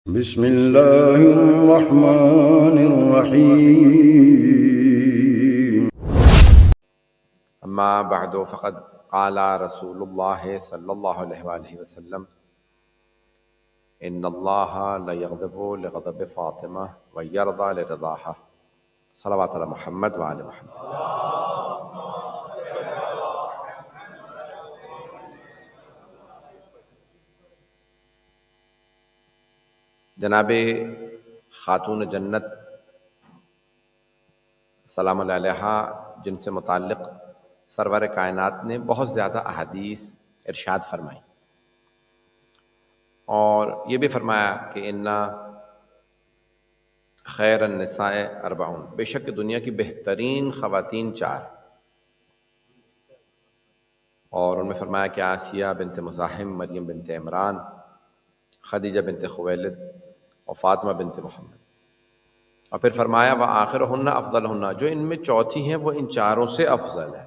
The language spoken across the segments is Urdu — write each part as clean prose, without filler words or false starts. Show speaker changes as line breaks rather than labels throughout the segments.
بسم اللہ الرحمن الرحیم
اما بعد فقد قال رسول اللہ صلی اللہ علیہ وآلہ وسلم ان اللہ لیغضب لغضب فاطمہ ویرضى لرضاها صلوات علی محمد وآل محمد۔ جناب خاتون جنت سلام اللہ علیہا، جن سے متعلق سرور کائنات نے بہت زیادہ احادیث ارشاد فرمائی، اور یہ بھی فرمایا کہ انا خیر النساء اربعون، بے شک دنیا کی بہترین خواتین چار، اور ان میں فرمایا کہ آسیہ بنت مزاحم، مریم بنت عمران، خدیجہ بنت خویلد اور فاطمہ بنت محمد، اور پھر فرمایا وآخرہن افضلہن، جو ان میں چوتھی ہیں وہ ان چاروں سے افضل ہے۔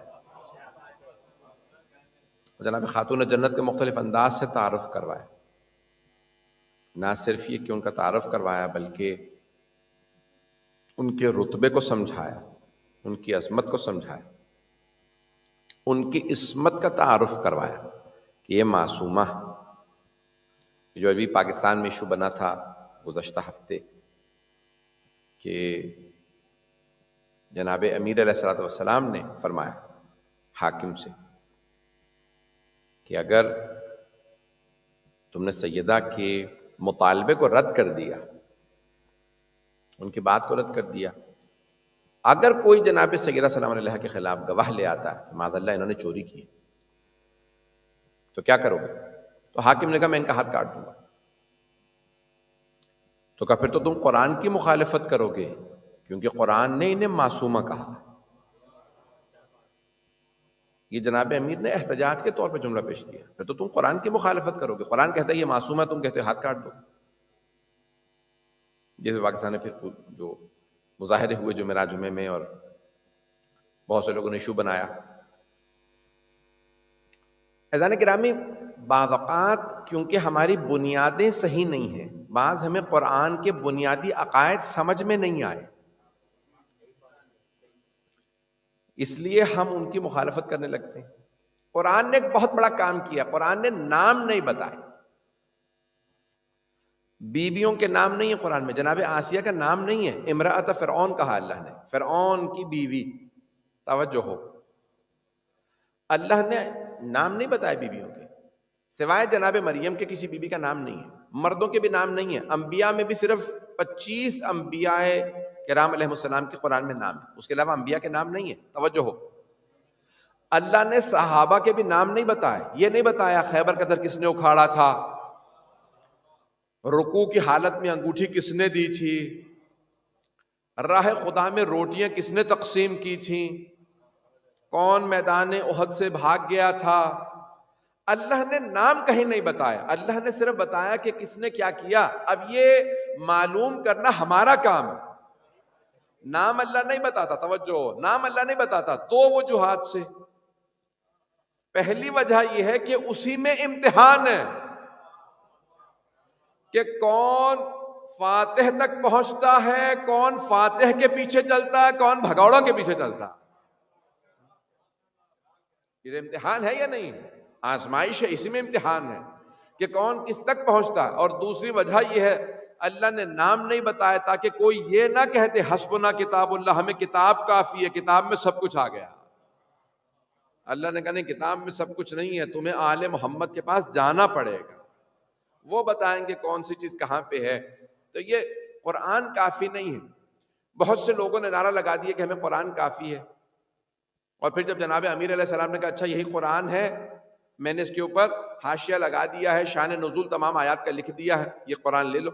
جناب خاتون جنت کے مختلف انداز سے تعارف کروایا، نہ صرف یہ کہ ان کا تعارف کروایا بلکہ ان کے رتبے کو سمجھایا، ان کی عظمت کو سمجھایا، ان کی عصمت کا تعارف کروایا کہ یہ معصومہ، جو ابھی پاکستان میں ایشو بنا تھا گزشتہ ہفتے کہ جناب امیر علیہ السلام نے فرمایا حاکم سے کہ اگر تم نے سیدہ کے مطالبے کو رد کر دیا، ان کی بات کو رد کر دیا، اگر کوئی جناب سیدہ سلام علیہ کے خلاف گواہ لے آتا ہے کہ معاذ اللہ انہوں نے چوری کی، تو کیا کرو گے؟ تو حاکم نے کہا میں ان کا ہاتھ کاٹ دوں گا۔ تو کہا پھر تو تم قرآن کی مخالفت کرو گے، کیونکہ قرآن نے انہیں معصومہ کہا۔ یہ جناب امیر نے احتجاج کے طور پہ جملہ پیش کیا، پھر تو تم قرآن کی مخالفت کرو گے، قرآن کہتا ہے یہ معصومہ، تم کہتے ہو ہاتھ کاٹ دو۔ جیسے پاکستان میں پھر جو مظاہرے ہوئے جمعرات جمعے میں، اور بہت سے لوگوں نے ایشو بنایا۔ عزیزان گرامی، بعض اوقات کیونکہ ہماری بنیادیں صحیح نہیں ہیں، بعض ہمیں قرآن کے بنیادی عقائد سمجھ میں نہیں آئے، اس لیے ہم ان کی مخالفت کرنے لگتے ہیں۔ قرآن نے ایک بہت بڑا کام کیا، قرآن نے نام نہیں بتائے، بیویوں کے نام نہیں ہے قرآن میں، جناب آسیہ کا نام نہیں ہے، امرأۃ فرعون کہا اللہ نے، فرعون کی بیوی، توجہ ہو، اللہ نے نام نہیں بتایا بیویوں کے، سوائے جناب مریم کے کسی بیوی کا نام نہیں ہے، مردوں کے بھی نام نہیں ہے، انبیاء میں بھی صرف 25 انبیاء کرام علیہ السلام کے قرآن میں نام ہے، اس کے علاوہ انبیاء کے نام نہیں ہے، توجہ ہو۔ اللہ نے صحابہ کے بھی نام نہیں بتائے، یہ نہیں بتایا خیبر کا در کس نے اکھاڑا تھا، رکوع کی حالت میں انگوٹھی کس نے دی تھی، راہ خدا میں روٹیاں کس نے تقسیم کی تھیں، کون میدان احد سے بھاگ گیا تھا۔ اللہ نے نام کہیں نہیں بتایا، اللہ نے صرف بتایا کہ کس نے کیا کیا۔ اب یہ معلوم کرنا ہمارا کام ہے، نام اللہ نہیں بتاتا، توجہ، نام اللہ نہیں بتاتا، دو وجوہات سے۔ پہلی وجہ یہ ہے کہ اسی میں امتحان ہے کہ کون فاتح تک پہنچتا ہے، کون فاتح کے پیچھے چلتا ہے، کون بھگوڑوں کے پیچھے چلتا ہے۔ یہ امتحان ہے یا نہیں؟ آزمائش ہے، اسی میں امتحان ہے کہ کون کس تک پہنچتا ہے۔ اور دوسری وجہ یہ ہے اللہ نے نام نہیں بتایا تاکہ کوئی یہ نہ کہتے حسبنا کتاب اللہ، ہمیں کتاب کافی ہے، کتاب میں سب کچھ آ گیا۔ اللہ نے کہا نہیں، کتاب میں سب کچھ نہیں ہے، تمہیں آل محمد کے پاس جانا پڑے گا، وہ بتائیں گے کون سی چیز کہاں پہ ہے۔ تو یہ قرآن کافی نہیں ہے۔ بہت سے لوگوں نے نعرہ لگا دیا کہ ہمیں قرآن کافی ہے، اور پھر جب جناب امیر علیہ السلام نے کہا اچھا یہی قرآن ہے، میں نے اس کے اوپر حاشیہ لگا دیا ہے، شان نزول تمام آیات کا لکھ دیا ہے، یہ قرآن لے لو۔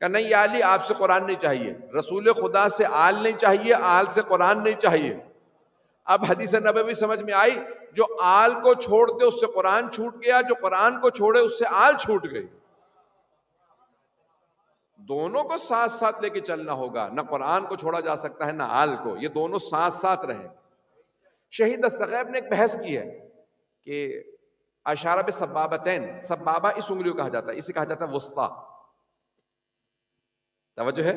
کہ نہیں یا علی، آپ سے قرآن نہیں چاہیے، رسول خدا سے آل نہیں چاہیے، آل سے قرآن نہیں چاہیے۔ اب حدیث نبوی سمجھ میں آئی، جو آل کو چھوڑ دے اس سے قرآن چھوٹ گیا، جو قرآن کو چھوڑے اس سے آل چھوٹ گئی۔ دونوں کو ساتھ ساتھ لے کے چلنا ہوگا، نہ قرآن کو چھوڑا جا سکتا ہے نہ آل کو، یہ دونوں ساتھ ساتھ رہیں۔ شہید دستغیب نے ایک بحث کی ہے کہ اشارہ بسبابتین، سبابہ اس انگلی کو کہا جاتا ہے، اسے کہا جاتا ہے وسطیٰ، توجہ ہے؟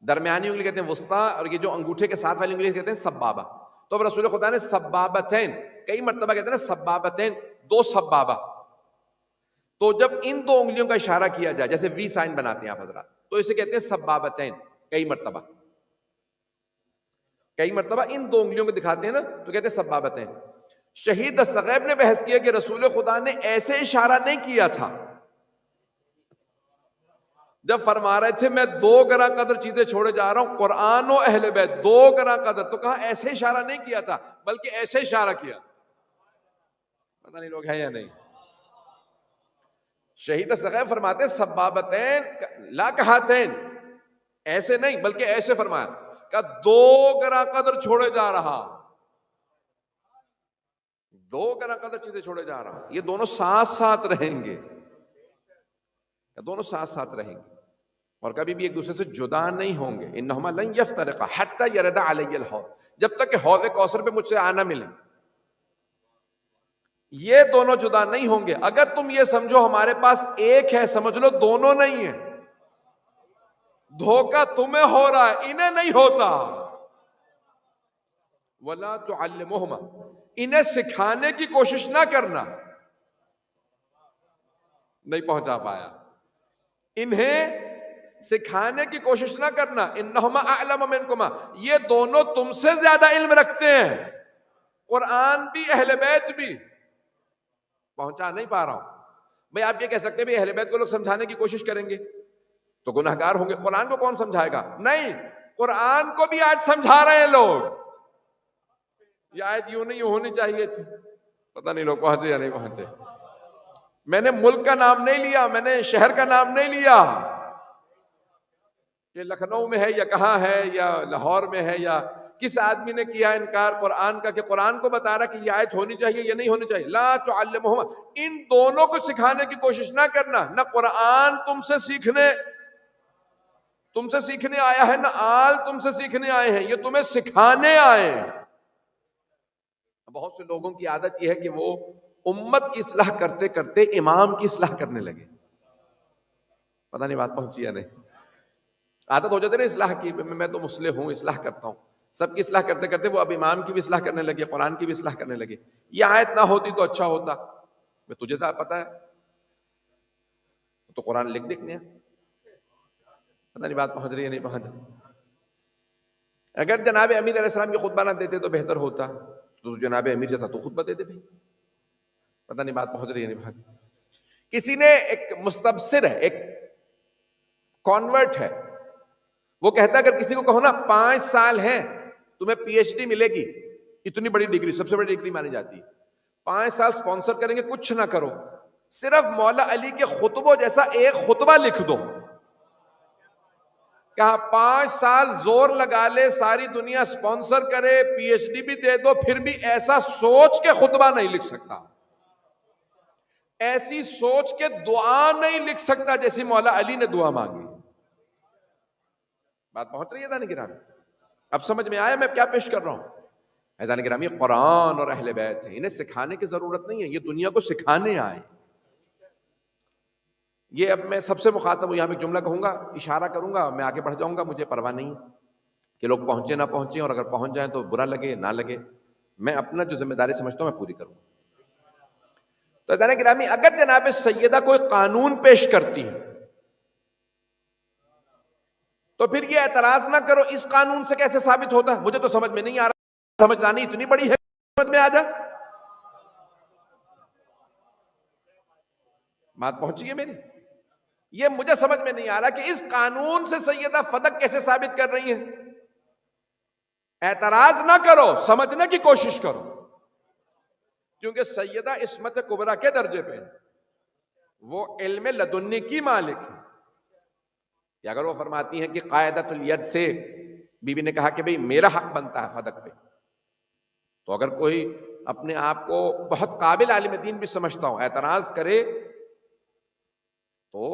درمیانی انگلی کہتے ہیں وسطیٰ، اور یہ جو انگوٹھے کے ساتھ والی انگلی کہتے ہیں سبابہ. تو اب رسول خدا نے سبابتین کئی مرتبہ کہتے ہیں نا، سبابتین دو سبابہ. تو جب ان دو انگلیوں کا اشارہ کیا جائے، جیسے وی سائن بناتے ہیں آپ حضرات، تو اسے کہتے ہیں سبابتین. کئی مرتبہ ان دو انگلیوں کو دکھاتے ہیں نا تو کہتے ہیں سبابتین. شہید الثغیب نے بحث کیا کہ رسول خدا نے ایسے اشارہ نہیں کیا تھا جب فرما رہے تھے میں 2 گنا قدر چیزیں چھوڑے جا رہا ہوں، قرآن و اہل بیت 2 گنا قدر، تو کہا ایسے اشارہ نہیں کیا تھا بلکہ ایسے اشارہ کیا. پتہ نہیں لوگ ہیں یا نہیں. شہید الثغیب فرماتے ہیں سبابتین لا کہاتین، ایسے نہیں بلکہ ایسے فرمایا کہ 2 گنا قدر چھوڑے جا رہا، 2 گنا قدر چیزیں چھوڑے جا رہا ہوں. یہ دونوں ساتھ ساتھ رہیں گے، دونوں ساتھ ساتھ رہیں گے اور کبھی بھی ایک دوسرے سے جدا نہیں ہوں گے. انہما لن یفترقا حتی یرد علی الحوض، جب تک کہ حوض کوثر پہ مجھ سے آنا ملے یہ دونوں جدا نہیں ہوں گے. اگر تم یہ سمجھو ہمارے پاس ایک ہے، سمجھ لو دونوں نہیں ہیں. دھوکہ تمہیں ہو رہا ہے، انہیں نہیں ہوتا. وَلَا تُعَلِّمُهُمَا، انہیں سکھانے کی کوشش نہ کرنا. نہیں پہنچا پایا. انہیں سکھانے کی کوشش نہ کرنا. اِنَّهُمَا أَعْلَمُ مِنْكُمَا، یہ دونوں تم سے زیادہ علم رکھتے ہیں. قرآن بھی اہل بیت بھی. پہنچا نہیں پا رہا ہوں. بھئی آپ یہ کہہ سکتے ہیں بھی اہل بیت کو لوگ سمجھانے کی کوشش کریں گے تو گناہگار ہوں گے، قرآن کو کون سمجھائے گا؟ نہیں، قرآن کو بھی آج سمجھا رہے ہیں لوگ. یہ آیت یوں نہیں ہونی چاہیے تھی. پتہ نہیں لوگ پہنچے یا نہیں پہنچے. میں نے ملک کا نام نہیں لیا، میں نے شہر کا نام نہیں لیا کہ لکھنؤ میں ہے یا کہاں ہے یا لاہور میں ہے یا کس آدمی نے کیا انکار قرآن کا کہ قرآن کو بتا رہا کہ یہ آیت ہونی چاہیے یا نہیں ہونی چاہیے. لا تعلمہما، ان دونوں کو سکھانے کی کوشش نہ کرنا. نہ قرآن تم سے سیکھنے آیا ہے، نہ آل تم سے سیکھنے آئے ہیں، یہ تمہیں سکھانے آئے ہیں. بہت سے لوگوں کی عادت یہ ہے کہ وہ امت کی اصلاح کرتے کرتے امام کی اصلاح کرنے لگے. پتہ نہیں بات پہنچی یا نہیں. عادت ہو جاتی نا اصلاح کی، میں تو مصلح ہوں، اصلاح کرتا ہوں. سب کی اصلاح کرتے کرتے وہ اب امام کی بھی اصلاح کرنے لگے، قرآن کی بھی اصلاح کرنے لگے. یہ آیت نہ ہوتی تو اچھا ہوتا. میں تجھے تو پتا ہے تو قرآن لکھ دیکھنے. پتہ نہیں بات پہنچ رہی ہے نہیں پہنچ رہی. اگر جناب امیر علیہ السلام یہ خطبہ نہ دیتے تو بہتر ہوتا، تو جناب امیر جیسا تو خطبہ دے دے بھائی. پتہ نہیں بات پہنچ رہی ہے نہیں پہنچ. کسی نے ایک مستبصر ہے، ایک کانورٹ ہے، وہ کہتا ہے اگر کسی کو کہو نا 5 سال ہیں تمہیں پی ایچ ڈی ملے گی، اتنی بڑی ڈگری، سب سے بڑی ڈگری مانی جاتی ہے، 5 سال سپانسر کریں گے، کچھ نہ کرو، صرف مولا علی کے خطبوں جیسا ایک خطبہ لکھ دو. کہا 5 سال زور لگا لے، ساری دنیا سپانسر کرے، پی ایچ ڈی بھی دے دو، پھر بھی ایسا سوچ کے خطبہ نہیں لکھ سکتا، ایسی سوچ کے دعا نہیں لکھ سکتا جیسی مولا علی نے دعا مانگی. بات پہنچ رہی ہے ایذان گرامی؟ اب سمجھ میں آیا میں کیا پیش کر رہا ہوں؟ ایذان گرامی، قرآن اور اہل بیت ہیں، انہیں سکھانے کی ضرورت نہیں ہے، یہ دنیا کو سکھانے آئے. یہ اب میں سب سے مخاطب ہوں، یہاں میں جملہ کہوں گا، اشارہ کروں گا، میں آگے بڑھ جاؤں گا، مجھے پرواہ نہیں کہ لوگ پہنچے نہ پہنچے، اور اگر پہنچ جائیں تو برا لگے نہ لگے، میں اپنا جو ذمہ داری سمجھتا ہوں میں پوری کروں. تو ایذان گرامی، اگر جناب سیدہ کوئی قانون پیش کرتی ہے تو پھر یہ اعتراض نہ کرو اس قانون سے کیسے ثابت ہوتا ہے، مجھے تو سمجھ میں نہیں آ رہا، سمجھ لانی اتنی بڑی ہے سمجھ میں آ جائے. بات پہنچی ہے میری؟ یہ مجھے سمجھ میں نہیں آ رہا کہ اس قانون سے سیدہ فدق کیسے ثابت کر رہی ہیں. اعتراض نہ کرو، سمجھنے کی کوشش کرو، کیونکہ سیدہ عصمت کبریٰ کے درجے پہ وہ علم لدنی کی مالک ہے. کہ اگر وہ فرماتی ہیں کہ قاعدۃ الید سے بی بی نے کہا کہ بھئی میرا حق بنتا ہے فدق پہ، تو اگر کوئی اپنے آپ کو بہت قابل عالم دین بھی سمجھتا ہوں اعتراض کرے تو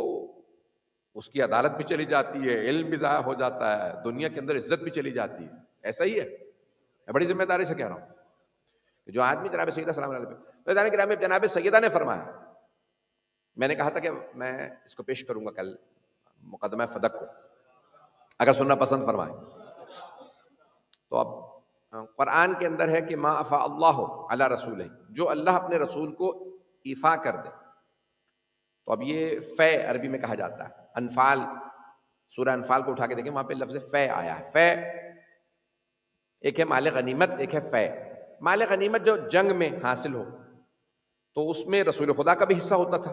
اس کی عدالت بھی چلی جاتی ہے، علم بھی ضائع ہو جاتا ہے، دنیا کے اندر عزت بھی چلی جاتی ہے. ایسا ہی ہے، میں بڑی ذمہ داری سے کہہ رہا ہوں کہ جو آدمی جناب سیدہ سلام علیہ پہ، تو جناب سیدہ نے فرمایا، میں نے کہا تھا کہ میں اس کو پیش کروں گا کل مقدمہ فدق کو، اگر سننا پسند فرمائیں تو اب قرآن کے اندر ہے کہ ما افا اللہ علی رسول، جو اللہ اپنے رسول کو ایفا کر دے. تو اب یہ فے عربی میں کہا جاتا ہے. انفال، سورہ انفال کو اٹھا کے دیکھیں، وہاں پہ لفظ فے آیا ہے. فے ایک ہے مال غنیمت، ایک ہے فے. مال غنیمت جو جنگ میں حاصل ہو تو اس میں رسول خدا کا بھی حصہ ہوتا تھا،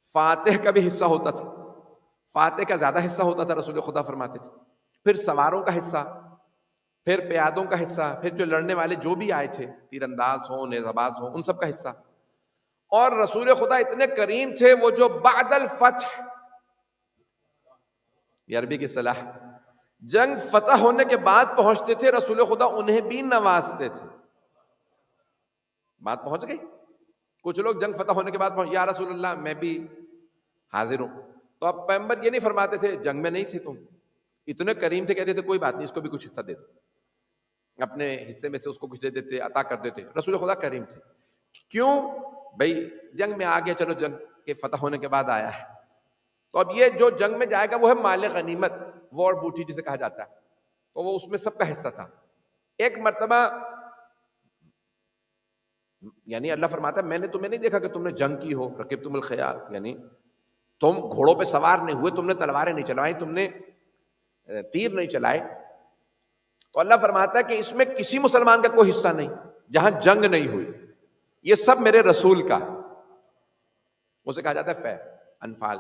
فاتح کا بھی حصہ ہوتا تھا. فاتح کا زیادہ حصہ ہوتا تھا، رسول خدا فرماتے تھے. پھر سواروں کا حصہ، پھر پیادوں کا حصہ، پھر جو لڑنے والے جو بھی آئے تھے، تیر انداز ہوں، نیزہ باز ہوں، ان سب کا حصہ. اور رسول خدا اتنے کریم تھے، وہ جو بعد الفتح، یہ عربی کی اصطلاح، جنگ فتح ہونے کے بعد پہنچتے تھے رسول خدا، انہیں بھی نوازتے تھے. بات پہنچ گئی. کچھ لوگ جنگ فتح ہونے کے بعد پہنچ، یا رسول اللہ میں بھی حاضر ہوں. تو اب پیغمبر یہ نہیں فرماتے تھے جنگ میں نہیں تھے تم، اتنے کریم تھے، کہتے تھے کوئی بات نہیں، اس کو بھی کچھ حصہ دے دو، اپنے حصے میں سے اس کو کچھ دے دیتے، عطا کر دیتے. رسول خدا کریم تھے. کیوں؟ بھائی جنگ میں آ گیا، چلو جنگ کے فتح ہونے کے بعد آیا ہے، تو اب یہ جو جنگ میں جائے گا وہ ہے مال غنیمت، وار بوٹی جسے کہا جاتا ہے. تو وہ اس میں سب کا حصہ تھا. ایک مرتبہ یعنی اللہ فرماتا ہے میں نے تمہیں نہیں دیکھا کہ تم نے جنگ کی ہو، رکبتم الخیال، یعنی تم گھوڑوں پہ سوار نہیں ہوئے، تم نے تلواریں نہیں چلائیں، تم نے تیر نہیں چلائے. تو اللہ فرماتا ہے کہ اس میں کسی مسلمان کا کوئی حصہ نہیں جہاں جنگ نہیں ہوئی، یہ سب میرے رسول کا. اسے کہا جاتا ہے فے، انفال.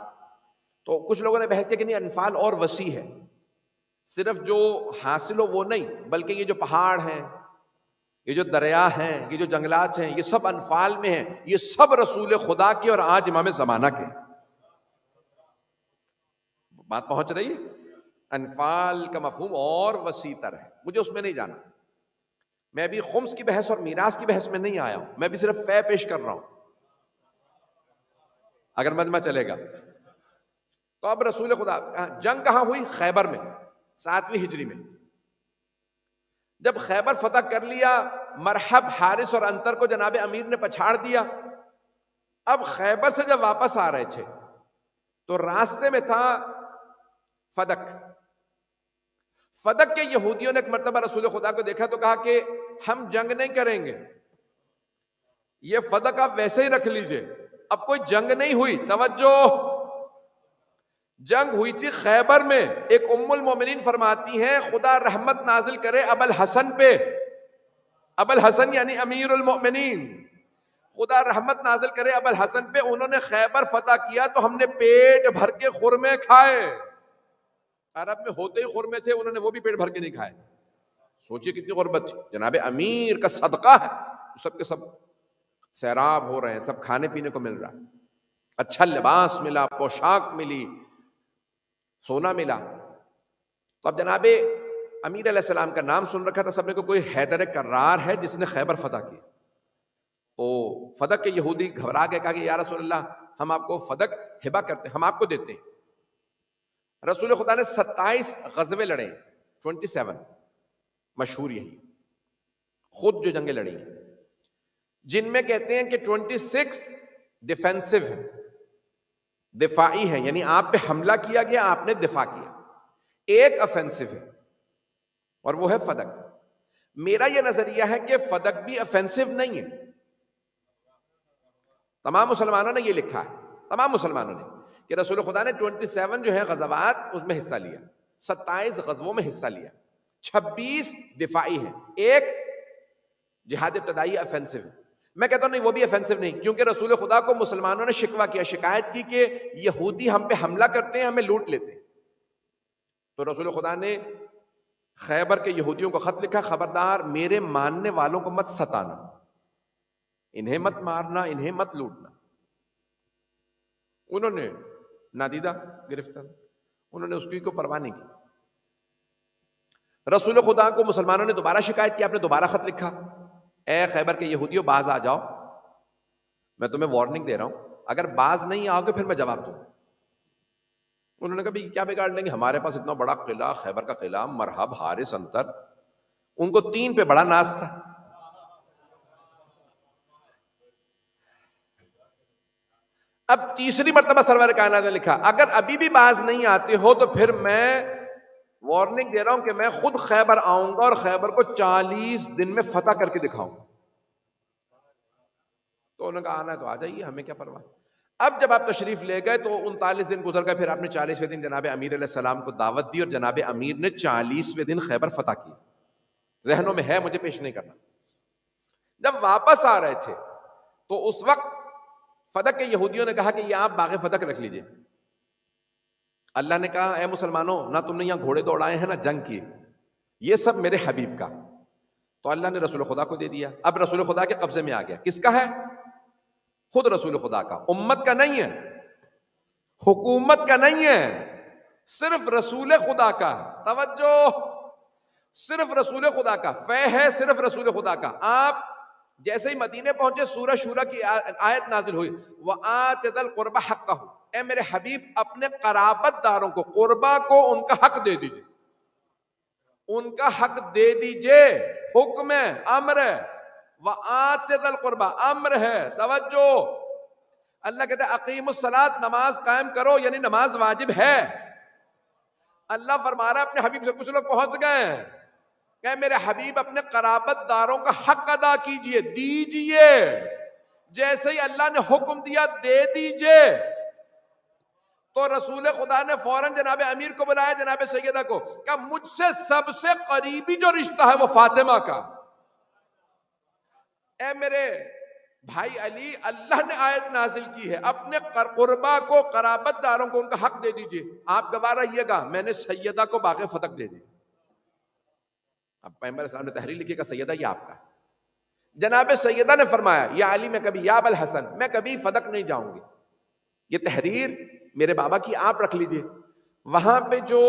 تو کچھ لوگوں نے بحث کیا کہ نہیں، انفال اور وسیع ہے، صرف جو حاصل ہو وہ نہیں، بلکہ یہ جو پہاڑ ہیں، یہ جو دریا ہیں، یہ جو جنگلات ہیں، یہ سب انفال میں ہیں. یہ سب رسول خدا کے اور آج امام زمانہ کے. بات پہنچ رہی ہے؟ انفال کا مفہوم اور وسیع تر ہے. مجھے اس میں نہیں جانا، میں ابھی خمس کی بحث اور میراث کی بحث میں نہیں آیا ہوں، میں بھی صرف فے پیش کر رہا ہوں، اگر مجمع چلے گا. تو اب رسول خدا جنگ کہاں ہوئی؟ خیبر میں، 7ویں ہجری میں. جب خیبر فتح کر لیا، مرحب، حارث اور انتر کو جناب امیر نے پچھاڑ دیا. اب خیبر سے جب واپس آ رہے تھے تو راستے میں تھا فدق. فدق کے یہودیوں نے ایک مرتبہ رسول خدا کو دیکھا تو کہا کہ ہم جنگ نہیں کریں گے، یہ فدق آپ ویسے ہی رکھ لیجئے. اب کوئی جنگ نہیں ہوئی، توجہ، جنگ ہوئی تھی خیبر میں. ایک ام المومنین فرماتی ہیں خدا رحمت نازل کرے ابو الحسن پہ. ابو الحسن یعنی امیر المؤمنین، خدا رحمت نازل کرے ابو الحسن پہ. انہوں نے خیبر فتح کیا تو ہم نے پیٹ بھر کے خرمے کھائے. عرب میں ہوتے ہی خرمے تھے، انہوں نے وہ بھی پیٹ بھر کے نہیں کھائے. سوچئے کتنی غربت تھی. جناب امیر کا صدقہ ہے، سب کے سب سیراب ہو رہے ہیں، سب کھانے پینے کو مل رہا، اچھا لباس ملا، پوشاک ملی، سونا ملا. تو اب جناب امیر علیہ السلام کا نام سن رکھا تھا سب نے کہ کوئی حیدر کرار ہے جس نے خیبر فتح کی. تو فدق کے یہودی گھبرا گئے، کہا کہ یا رسول اللہ ہم آپ کو فدق ہبہ کرتے ہیں، ہم آپ کو دیتے ہیں. رسول خدا نے 27 غزوے لڑے، 27 مشہور یہی، خود جو جنگیں لڑی، جن میں کہتے ہیں کہ 26 ڈیفینسو ہے، دفاعی ہے، یعنی آپ پہ حملہ کیا گیا، آپ نے دفاع کیا. ایک افینسو ہے اور وہ ہے فدق. میرا یہ نظریہ ہے کہ فدق بھی افینسو نہیں ہے. تمام مسلمانوں نے یہ لکھا ہے، تمام مسلمانوں نے، کہ رسول خدا نے 27 جو ہے غزوات اس میں حصہ لیا، 27 غزووں میں حصہ لیا، 26 دفاعی ہیں، ایک جہاد ابتدائی افینسو ہے. میں کہتا ہوں نہیں، وہ بھی افینسو نہیں، کیونکہ رسول خدا کو مسلمانوں نے شکوہ کیا، شکایت کی کہ یہودی ہم پہ حملہ کرتے ہیں، ہمیں لوٹ لیتے ہیں. تو رسول خدا نے خیبر کے یہودیوں کو خط لکھا، خبردار میرے ماننے والوں کو مت ستانا، انہیں مت مارنا، انہیں مت لوٹنا. انہوں نے نادیدہ گرفتار، انہوں نے اس کی کوئی پرواہ نہیں کی. رسول خدا کو مسلمانوں نے دوبارہ شکایت کی، آپ نے دوبارہ خط لکھا، اے خیبر کے یہودیوں باز آ جاؤ، میں تمہیں وارننگ دے رہا ہوں، اگر باز نہیں آؤ گے پھر میں جواب دوں. انہوں نے کہا بھی کیا بگاڑ لیں گے، ہمارے پاس اتنا بڑا قلعہ، خیبر کا قلعہ، مرحب، حارث، انتر. ان کو 3 پہ بڑا ناز تھا. اب تیسری مرتبہ سرور کائنات نے لکھا اگر ابھی بھی باز نہیں آتے ہو تو پھر میں وارننگ دے رہا ہوں کہ میں خود خیبر آؤں گا اور خیبر کو 40 دن میں فتح کر کے دکھاؤں گا. تو انہوں نے کہا آنا ہے تو آ جائیے, ہمیں کیا پرواہ. اب جب آپ تشریف لے گئے تو 39 دن گزر گئے, پھر آپ نے 40ویں دن جناب امیر علیہ السلام کو دعوت دی اور جناب امیر نے 40ویں دن خیبر فتح کی. ذہنوں میں ہے, مجھے پیش نہیں کرنا. جب واپس آ رہے تھے تو اس وقت فدق کے یہودیوں نے کہا کہ یہ آپ باغ فدق رکھ لیجئے. اللہ نے کہا اے مسلمانوں, نہ تم نے یہاں گھوڑے دوڑائے ہیں نہ جنگ کی, یہ سب میرے حبیب کا. تو اللہ نے رسول خدا کو دے دیا. اب رسول خدا کے قبضے میں آ گیا. کس کا ہے؟ خود رسول خدا کا, امت کا نہیں ہے, حکومت کا نہیں ہے, صرف رسول خدا کا. توجہ, صرف رسول خدا کا فے ہے, صرف رسول خدا کا. آپ جیسے ہی مدینے پہنچے سورہ شورا کی آیت نازل ہوئی, وَآتِ ذَا الْقُرْبَى حَقَّهُ, اے میرے حبیب اپنے قرابت داروں کو, قربا کو ان کا حق دے دیجئے, ان کا حق دے دیجئے. حکم ہے, امر ہے. وَآتِ ذَا الْقُرْبَى امر ہے. توجہ, اللہ کہتا ہے اقیم الصلاۃ, نماز قائم کرو, یعنی نماز واجب ہے. اللہ فرما رہا ہے اپنے حبیب سے, کچھ لوگ پہنچ گئے ہیں کہ میرے حبیب اپنے قرابت داروں کا حق ادا کیجئے, دیجئے. جیسے ہی اللہ نے حکم دیا دے دیجئے, تو رسول خدا نے فوراً جناب امیر کو بلایا, جناب سیدہ کو, کہ مجھ سے سب سے قریبی جو رشتہ ہے وہ فاطمہ کا. اے میرے بھائی علی, اللہ نے آیت نازل کی ہے اپنے قربا کو, قرابت داروں کو ان کا حق دے دیجئے. آپ گوارا رہیے گا, میں نے سیدہ کو باغ فتح دے دی. اب پیغمبر اسلام نے تحریر لکھی کہ سیدہ یہ آپ کا. جناب سیدہ نے فرمایا یا علی, میں کبھی, یا ابوالحسن میں کبھی فدق نہیں جاؤں گی, یہ تحریر میرے بابا کی آپ رکھ لیجئے. وہاں پہ جو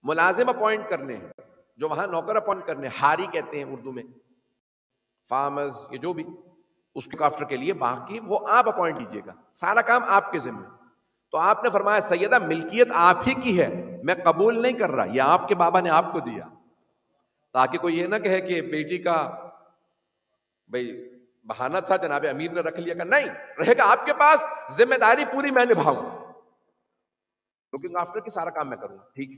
ملازم اپوائنٹ کرنے ہیں, جو وہاں نوکر اپوائنٹ کرنے ہیں, ہاری کہتے ہیں اردو میں, فارمرز, یہ جو بھی اس کے کافٹر کے لیے, باقی وہ آپ اپوائنٹ کیجئے گا, سارا کام آپ کے ذمہ. تو آپ نے فرمایا سیدہ ملکیت آپ ہی کی ہے, میں قبول نہیں کر رہا, یہ آپ کے بابا نے آپ کو دیا. تاکہ کوئی یہ نہ کہے کہ بیٹی کا بھئی بہانہ تھا, جناب امیر نے رکھ لیا, کہ نہیں, رہے گا آپ کے پاس, ذمہ داری پوری میں نبھاؤں گا, کیونکہ آفٹر کی سارا کام میں کروں گا. ٹھیک.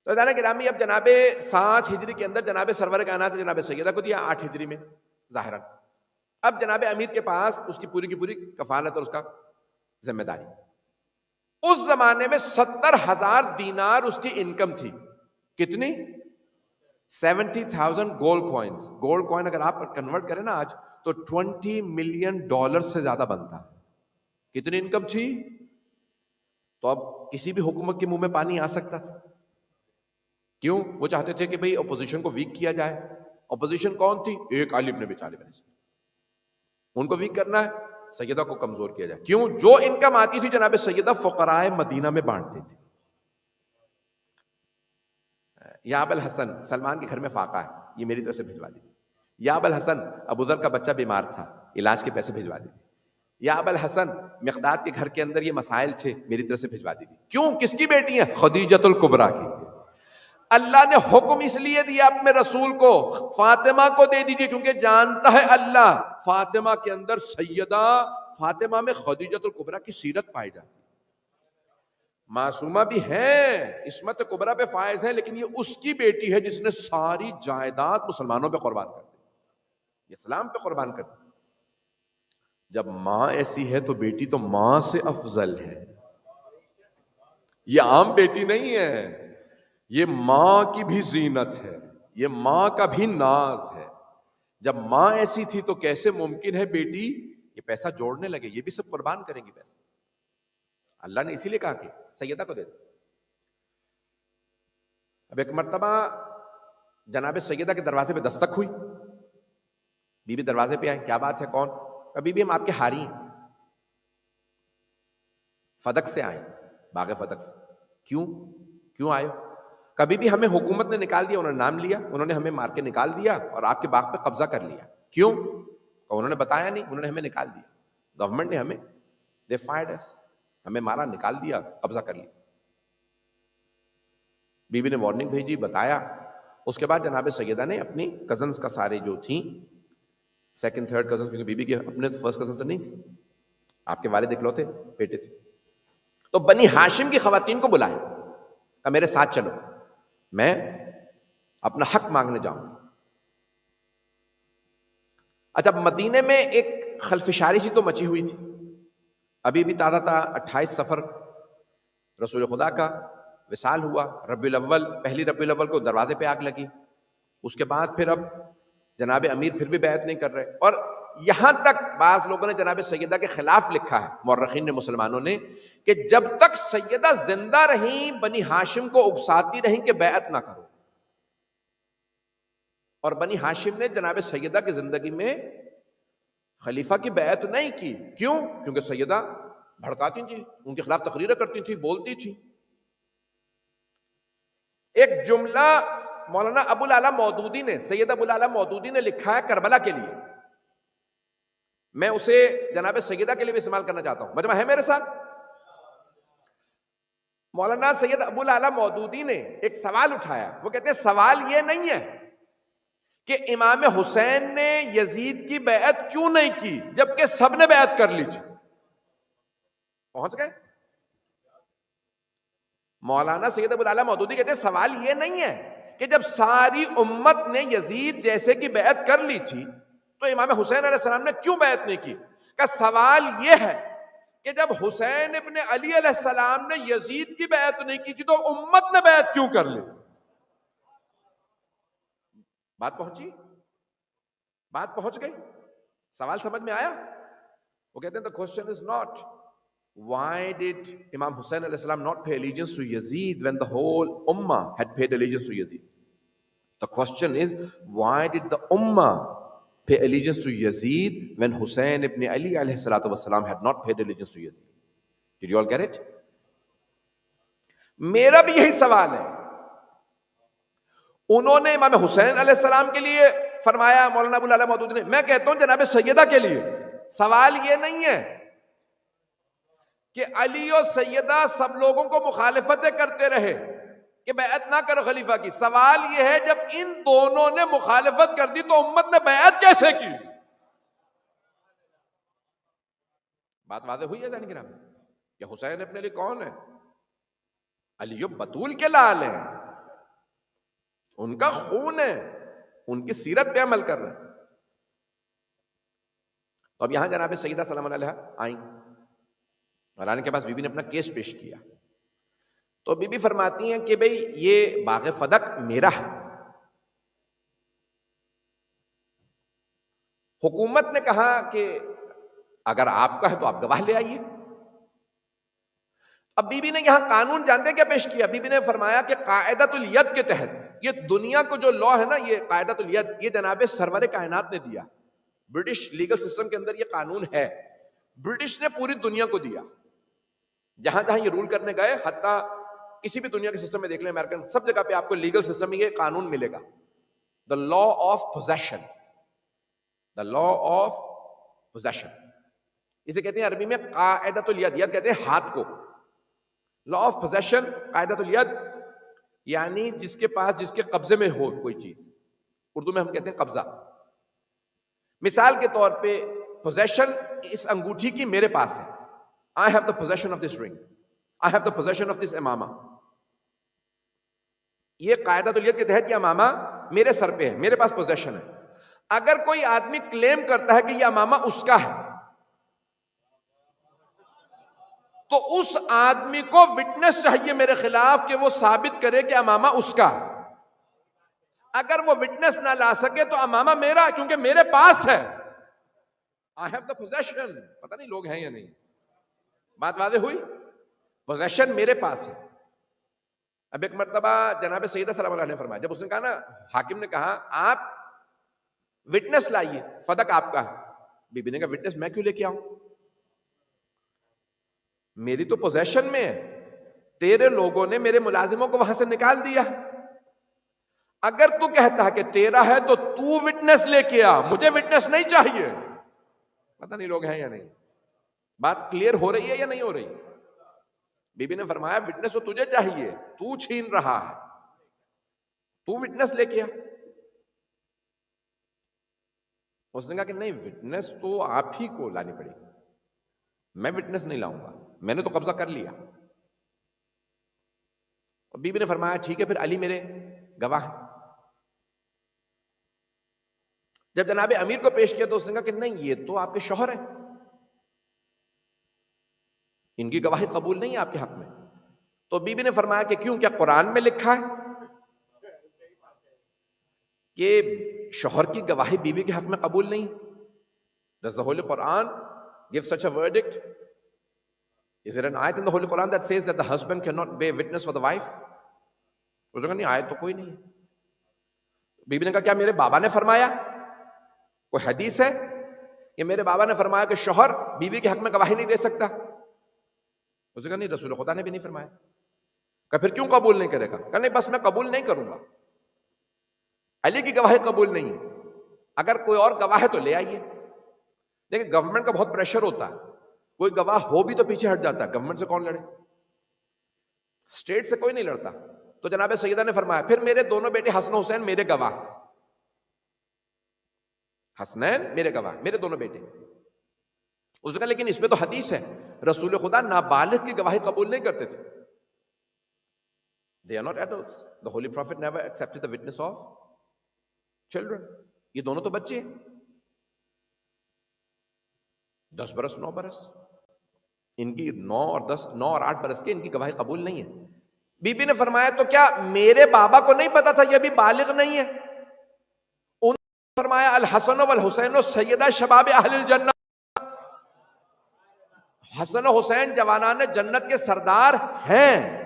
تو جانا گرامی, اب جناب 7 ہجری کے اندر جناب سرور کائنات جناب سیدہ کو دیا, 8 ہجری میں ظاہراً. اب جناب امیر کے پاس اس کی پوری کفالت اور اس کا ذمہ داری. اس زمانے میں 70,000 دینار اس کی انکم تھی. کتنی؟ 70,000 گولڈ کوئنز. گولڈ کوئن اگر آپ کنورٹ کریں نا آج, تو $20 ملین سے زیادہ بنتا ہے. کتنی انکم تھی؟ تو اب کسی بھی حکومت کے منہ میں پانی آ سکتا تھا. کیوں؟ وہ چاہتے تھے کہ بھئی اپوزیشن کو ویک کیا جائے. اپوزیشن کون تھی؟ ایک علی ابن ابی طالب علیہ السلام. ان کو ویک کرنا ہے, سیدہ کو کمزور کیا جائے. کیوں؟ جو انکم آتی تھی جناب سیدہ فقراء مدینہ میں بانٹتی تھی. یا ابوالحسن, سلمان کے گھر میں فاقہ ہے, یہ میری طرف سے بھجوا دیجیے. یا ابوالحسن, ابو ذر کا بچہ بیمار تھا, علاج کے پیسے بھجوا دیجیے. یا ابوالحسن, مقداد کے گھر کے اندر یہ مسائل تھے, میری طرف سے بھجوا دیجیے. کیوں؟ کس کی بیٹی ہیں؟ خدیجۃ الکبریٰ کی. اللہ نے حکم اس لیے دیا اپنے رسول کو, فاطمہ کو دے دیجیے, کیونکہ جانتا ہے اللہ فاطمہ کے اندر, سیدہ فاطمہ میں خدیجۃ الکبریٰ کی سیرت پائی جاتی. معصومہ بھی ہیں, عصمت کبریٰ پہ فائز ہیں, لیکن یہ اس کی بیٹی ہے جس نے ساری جائیداد مسلمانوں پہ قربان کر دی, اسلام پہ قربان کر دی. جب ماں ایسی ہے تو بیٹی تو ماں سے افضل ہے. یہ عام بیٹی نہیں ہے, یہ ماں کی بھی زینت ہے, یہ ماں کا بھی ناز ہے. جب ماں ایسی تھی تو کیسے ممکن ہے بیٹی یہ پیسہ جوڑنے لگے؟ یہ بھی سب قربان کریں گی پیسہ. اللہ نے اسی لیے کہا کہ سیدہ کو دے دو. اب ایک مرتبہ جناب سیدہ کے دروازے پہ دستک ہوئی. بی بی دروازے پہ آئے, کیا بات ہے, کون؟ کبھی بھی ہم آپ کے ہاری ہیں, فدق سے آئے, باغ فدق سے. کیوں آئے؟ کبھی بھی ہمیں حکومت نے نکال دیا, انہوں نے نام لیا, انہوں نے ہمیں مار کے نکال دیا اور آپ کے باغ پہ قبضہ کر لیا. کیوں؟ انہوں نے بتایا نہیں, انہوں نے ہمیں نکال دیا. گورنمنٹ نے ہمیں, they fired us, ہمیں مارا, نکال دیا, قبضہ کر لیا. بی بی نے وارننگ بھیجی, بتایا. اس کے بعد جناب سیدہ نے اپنی کزنز کا سارے جو تھیں, سیکنڈ تھرڈ کزنز, کیونکہ بی بی کے اپنے فرسٹ کزنز تو نہیں تھی, آپ کے والد اکلوتے بیٹے تھے, تو بنی ہاشم کی خواتین کو بلائے. کہ میرے ساتھ چلو، میں اپنا حق مانگنے جاؤں گا۔ اچھا، مدینے میں ایک خلفشاری سی تو مچی ہوئی تھی، ابھی بھی تازہ تھا، 28 سفر رسول خدا کا وصال ہوا، ربیع الاول، پہلی ربیع الاول کو دروازے پہ آگ لگی، اس کے بعد پھر اب جناب امیر پھر بھی بیعت نہیں کر رہے، اور یہاں تک بعض لوگوں نے جناب سیدہ کے خلاف لکھا ہے، مورخین نے، مسلمانوں نے، کہ جب تک سیدہ زندہ رہیں بنی ہاشم کو اکساتی رہیں کہ بیعت نہ کرو، اور بنی ہاشم نے جناب سیدہ کی زندگی میں خلیفہ کی بیعت نہیں کی۔ کیوں؟ کیونکہ سیدہ بھڑکاتی تھی، ان کے خلاف تقریریں کرتی تھی، بولتی تھی۔ ایک جملہ مولانا ابو الاعلیٰ مودودی نے، سید ابو الاعلیٰ مودودی نے لکھا ہے کربلا کے لیے، میں اسے جناب سیدہ کے لیے بھی استعمال کرنا چاہتا ہوں، مجمع ہے میرے ساتھ؟ مولانا سید ابو الاعلیٰ مودودی نے ایک سوال اٹھایا، وہ کہتے ہیں سوال یہ نہیں ہے کہ امام حسین نے یزید کی بیعت کیوں نہیں کی جبکہ سب نے بیعت کر لی تھی۔ پہنچ گئے؟ مولانا سید ابو الاعلیٰ مودودی کہتے ہیں سوال یہ نہیں ہے کہ جب ساری امت نے یزید جیسے کی بیعت کر لی تھی تو امام حسین علیہ السلام نے کیوں بیعت نہیں کی؟ کہ سوال یہ ہے کہ جب حسین ابن علی علیہ السلام نے یزید کی بیعت نہیں کی تھی تو امت نے بیعت کیوں کر لی؟ بات پہنچی؟ بات پہنچ گئی؟ سوال سمجھ میں آیا؟ وہ کہتے ہیں the question is not why did Imam Hussein alayhi salam not pay allegiance to Yazid when the whole ummah had paid allegiance to Yazid. The question is why did the ummah pay allegiance to Yazid when Hussein ibn Ali alayhi salatu wasalam had not paid allegiance to Yazid. Did you all get it? میرا بھی یہی سوال ہے، انہوں نے امام حسین علیہ السلام کے لیے فرمایا مولانا ابو الاعلیٰ مودودی نے، میں کہتا ہوں جناب سیدہ کے لیے۔ سوال یہ نہیں ہے کہ علی و سیدہ سب لوگوں کو مخالفتیں کرتے رہے کہ بیعت نہ کرو خلیفہ کی، سوال یہ ہے جب ان دونوں نے مخالفت کر دی تو امت نے بیعت کیسے کی؟ بات واضح ہوئی ہے ذہن گرامی میں کہ حسین ابن علی کون ہے؟ علی بطول کے لال ہیں، ان کا خون ہے، ان کی سیرت پہ عمل کر رہے ہیں۔ تو اب یہاں جناب سیدہ سلام علیہ آئیں اور آنے کے پاس بی بی نے اپنا کیس پیش کیا، تو بی بی فرماتی ہیں کہ بھئی یہ باغ فدق میرا ہے، حکومت نے کہا کہ اگر آپ کا ہے تو آپ گواہ لے آئیے۔ اب بی بی نے یہاں قانون جانتے کیا پیش کیا؟ بی بی نے فرمایا کہ قاعدۃ الید کے تحت، یہ دنیا کو جو لا ہے نا، یہ قاعدۃ الید، یہ جناب سرور کائنات نے دیا، برٹش لیگل سسٹم کے اندر یہ قانون ہے، برٹش نے پوری دنیا کو دیا، جہاں جہاں یہ رول کرنے گئے، حتیٰ کسی بھی دنیا کے سسٹم میں دیکھ لیں، امریکن، سب جگہ پہ آپ کو لیگل سسٹم میں یہ قانون ملے گا، the law of position, the law of position, اسے کہتے ہیں عربی میں قاعدۃ الید، ید کہتے ہیں ہاتھ کو، لا آف پوزیشن، قاعدۃ الید یعنی جس کے پاس، جس کے قبضے میں ہو کوئی چیز، اردو میں ہم کہتے ہیں قبضہ۔ مثال کے طور پہ پوزیشن اس انگوٹھی کی میرے پاس ہے، I have the possession of this ring, I have the possession of this امامہ، یہ قاعدۃ الید کے تحت یہ امامہ میرے سر پہ ہے، میرے پاس پوزیشن ہے۔ اگر کوئی آدمی کلیم کرتا ہے کہ یہ امامہ اس کا ہے تو اس آدمی کو وٹنس چاہیے میرے خلاف کہ وہ ثابت کرے کہ امامہ اس کا ہے۔ اگر وہ وٹنس نہ لا سکے تو امامہ میرا ہے کیونکہ میرے پاس ہے، I have the possession۔ پتہ نہیں لوگ ہیں یا نہیں، بات واضح ہوئی؟ پوزیشن میرے پاس ہے۔ اب ایک مرتبہ جناب سیدہ سلام اللہ نے فرمایا، جب اس نے کہا نا، حاکم نے کہا آپ وٹنس لائیے، فدق آپ کا ہے، بی بی نے کہا وٹنس میں کیوں لے کے آؤں؟ میری تو پوزیشن میں ہے، تیرے لوگوں نے میرے ملازموں کو وہاں سے نکال دیا، اگر تو کہتا ہے کہ تیرا ہے تو تو وٹنس لے کے آ، مجھے وٹنس نہیں چاہیے۔ پتہ نہیں لوگ ہیں یا نہیں، بات کلیئر ہو رہی ہے یا نہیں ہو رہی؟ بی بی نے فرمایا وٹنس تو تجھے چاہیے، تو چھین رہا ہے، تو وٹنس لے کے آ۔ اس نے کہا کہ نہیں، وٹنس تو آپ ہی کو لانی پڑے گی، میں وٹنس نہیں لاؤں گا، میں نے تو قبضہ کر لیا۔ اور بیوی نے فرمایا ٹھیک ہے پھر علی میرے گواہ ہیں. جب جناب امیر کو پیش کیا تو اس نے کہا کہ نہیں یہ تو آپ کے شوہر ہیں, ان کی گواہی قبول نہیں ہے آپ کے حق میں. تو بیوی نے فرمایا کہ کیوں, کیا قرآن میں لکھا ہے کہ شوہر کی گواہی بیوی کے حق میں قبول نہیں؟ Does the Holy Quran give such a verdict? Is there an ayat in the Holy Quran that says that the husband cannot bear witness for the wife? اس نے کہا نہیں آیت تو کوئی نہیں ہے. بیوی نے کہا کیا میرے بابا نے فرمایا, کوئی حدیث ہے کہ میرے بابا نے فرمایا کہ شوہر بیوی کے حق میں گواہی نہیں دے سکتا؟ اس نے کہا نہیں رسول خدا نے بھی نہیں فرمایا. کہا پھر کیوں قبول نہیں کرے گا؟ کہا نہیں بس میں قبول نہیں کروں گا, علی کی گواہی قبول نہیں ہے, اگر کوئی اور گواہ ہے تو لے آئیے. دیکھیں گورنمنٹ کا بہت پریشر ہوتا ہے, کوئی گواہ ہو بھی تو پیچھے ہٹ جاتا ہے, گورنمنٹ سے کون لڑے, اسٹیٹ سے کوئی نہیں لڑتا. تو جناب سیدہ نے فرمایا پھر میرے دونوں بیٹے حسن و حسین میرے گواہ, حسنین میرے گواہ, میرے دونوں بیٹے. اس نے کہا لیکن اس میں تو حدیث ہے رسول خدا نابالغ کی گواہی قبول نہیں کرتے تھے. They are not adults. The Holy Prophet never accepted the witness of children. یہ دونوں تو بچے ہیں, 10 برس 9 برس, ان کی 9 اور 8 برس کے ان کی گواہی قبول نہیں ہے. بی بی نے فرمایا تو کیا میرے بابا کو نہیں پتا تھا یہ ابھی بالغ نہیں ہے؟ انہوں نے فرمایا الحسن والحسین سیدہ شباب اہل الجنہ, حسن و حسین جوانان جنت کے سردار ہیں.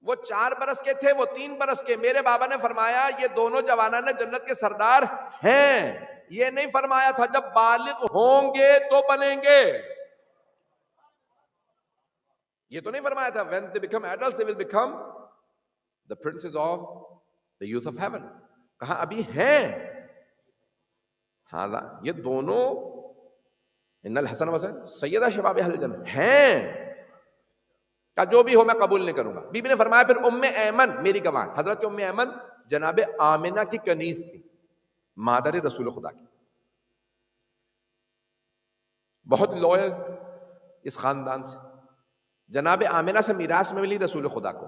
وہ 4 برس کے تھے, وہ 3 برس کے. میرے بابا نے فرمایا یہ دونوں جوانان جنت کے سردار ہیں, یہ نہیں فرمایا تھا جب بالغ ہوں گے تو بنیں گے, یہ تو نہیں فرمایا تھا when they become adults they will become the princes of the youth of heaven. کہا ابھی ہیں. ہاں یہ دونوں ان الحسن والحسین سیدہ شباب اہل الجنہ ہیں. کہا جو بھی ہو میں قبول نہیں کروں گا. بی بی نے فرمایا پھر ام ایمن میری گواہ. حضرت ام ایمن جناب آمنہ کی کنیز تھی, مادر رسول خدا کی, بہت لوئل اس خاندان سے. جناب آمنہ سے میراث میں ملی رسول خدا کو.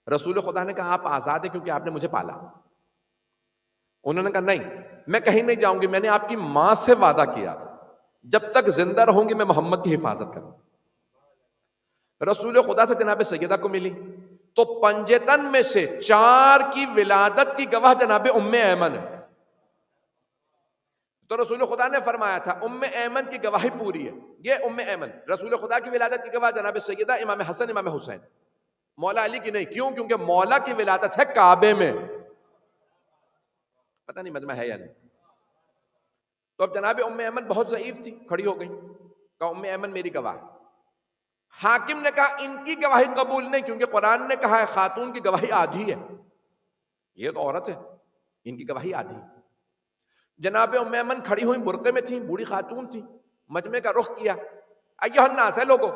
رسول خدا نے کہا آپ آزاد ہیں کیونکہ آپ نے مجھے پالا. انہوں نے کہا نہیں میں کہیں نہیں جاؤں گی, میں نے آپ کی ماں سے وعدہ کیا تھا جب تک زندہ رہوں گی میں محمد کی حفاظت کروں. رسول خدا سے جناب سیدہ کو ملی تو پنجتن میں سے 4 کی ولادت کی گواہ جناب ام ایمن ہے. تو رسول خدا نے فرمایا تھا ام ایمن کی گواہی پوری ہے. یہ ام ایمن رسول خدا کی ولادت کی گواہ جناب سیدہ امام حسن امام حسین, مولا علی کی نہیں. کیوں؟ کیونکہ مولا کی ولادت ہے کعبے میں. پتہ نہیں مجمع ہے یا نہیں. تو اب جناب ام ایمن بہت ضعیف تھی, کھڑی ہو گئی, کہا ام ایمن میری گواہ. حاکم نے کہا ان کی گواہی قبول نہیں کیونکہ قرآن نے کہا ہے خاتون کی گواہی آدھی ہے, یہ تو عورت ہے, ان کی گواہی آدھی. جناب ام ایمن کھڑی ہوئی برقعے میں تھی, بوڑھی خاتون تھی, مجمع کا رخ کیا. ایھا الناس ہے لوگوں,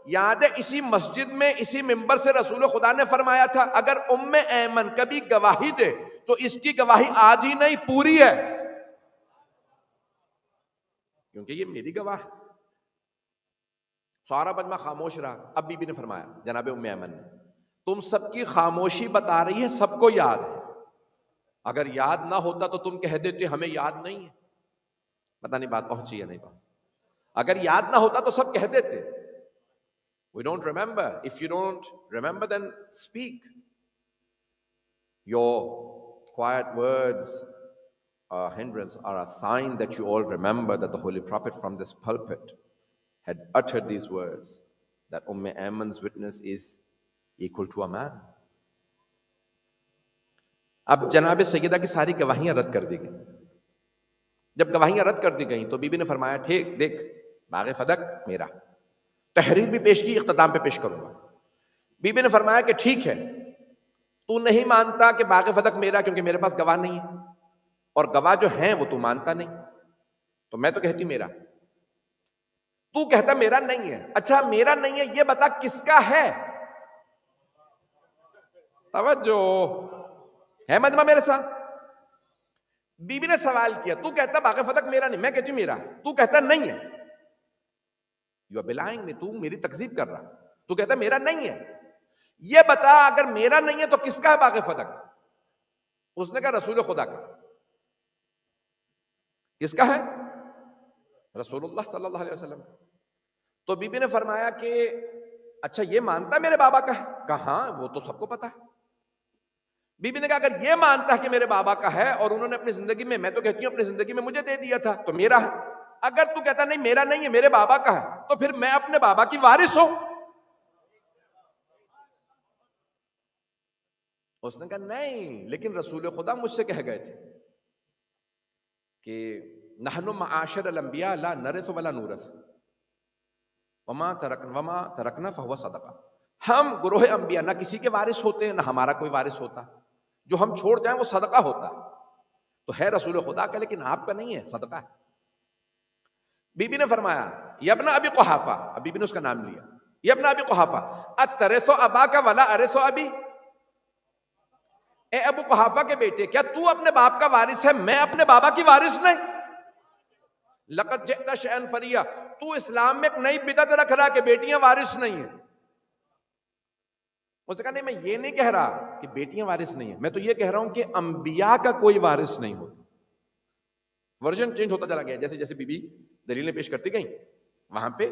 یاد ہے اسی مسجد میں اسی منبر سے رسول خدا نے فرمایا تھا اگر ام ایمن کبھی گواہی دے تو اس کی گواہی آدھی نہیں پوری ہے, کیونکہ یہ میری گواہ ہے. سارا مجمع خاموش رہا. اب بی بی نے فرمایا جناب ام ایمن نے تم سب کی خاموشی بتا رہی ہے سب کو یاد ہے, اگر یاد نہ ہوتا تو تم کہہ دیتے ہمیں یاد نہیں ہے. پتہ نہیں بات پہنچی یا نہیں پہنچی. اگر یاد نہ ہوتا تو سب کہہ دیتے we don't remember. If you don't remember then speak. Your quiet words are a hindrance, are a sign that you all remember that the Holy Prophet from this pulpit had uttered these words that Ayman's witness is equal to a man. اب جناب سیدہ کی ساری گواہیاں رد کر دی گئیں. جب گواہیاں رد کر دی گئیں تو بی بی نے فرمایا ٹھیک دیکھ باغ فدق میرا, تحریر بھی پیش کی, اختتام پہ پیش کروں گا. بی بی نے فرمایا کہ ٹھیک ہے تو نہیں مانتا کہ باغ فدق میرا کیونکہ میرے پاس گواہ نہیں ہے, اور گواہ جو ہیں وہ تو مانتا نہیں, تو میں تو کہتی میرا, تو کہتا میرا نہیں ہے. اچھا میرا نہیں ہے یہ بتا کس کا ہے؟ توجہ ہے مجمع میرے ساتھ. بی بی نے سوال کیا تو کہتا باغ فتق میرا نہیں, میں کہتی میرا, تو کہتا نہیں ہے. یو آر بلائنگ می, تو میری تکذیب کر رہا, تو کہتا میرا نہیں ہے. یہ بتا اگر میرا نہیں ہے تو کس کا ہے باغ فدق؟ اس نے کہا رسول خدا کا. کس کا ہے؟ رسول اللہ صلی اللہ علیہ وسلم. تو بی بی نے فرمایا کہ اچھا یہ مانتا ہے میرے بابا کا ہے؟ کہا ہاں وہ تو سب کو پتا ہے. بی بی نے کہا اگر یہ مانتا ہے کہ میرے بابا کا ہے اور انہوں نے اپنی زندگی میں تو کہتی ہوں اپنی زندگی میں مجھے دے دیا تھا تو میرا ہے، اگر تو کہتا نہیں میرا نہیں ہے میرے بابا کا ہے تو پھر میں اپنے بابا کی وارث ہوں. اس نے کہا نہیں، لیکن رسول خدا مجھ سے کہہ گئے تھے کہ نحن معاشر الانبیاء لا نرث ولا نورث وما ترکنا فہو صدقہ. ہم گروہ انبیاء نہ کسی کے وارث ہوتے ہیں نہ ہمارا کوئی وارث ہوتا، جو ہم چھوڑ جائیں وہ صدقہ ہوتا. تو ہے رسول خدا کا لیکن آپ کا نہیں ہے، صدقہ ہے. بی بی نے فرمایا یا ابن ابی قحافہ، بی بی نے اس کا نام لیا، یا ابن ابی قحافہ اترث اباک ولا ارث ابی، اے ابو قحافہ کے بیٹے کیا تو اپنے باپ کا وارث ہے میں اپنے بابا کی وارث نہیں؟ لقد جئت شیئا فریا، تو اسلام میں ایک نئی بدعت رکھ رہا کہ بیٹیاں وارث نہیں ہیں. اس نے کہا نہیں میں یہ نہیں کہہ رہا کہ بیٹیاں وارث نہیں ہیں، میں تو یہ کہہ رہا ہوں کہ انبیاء کا کوئی وارث نہیں ہوتا. ورژن چینج ہوتا چلا گیا، جیسے جیسے بی بی دلیلیں پیش کرتی گئیں وہاں پہ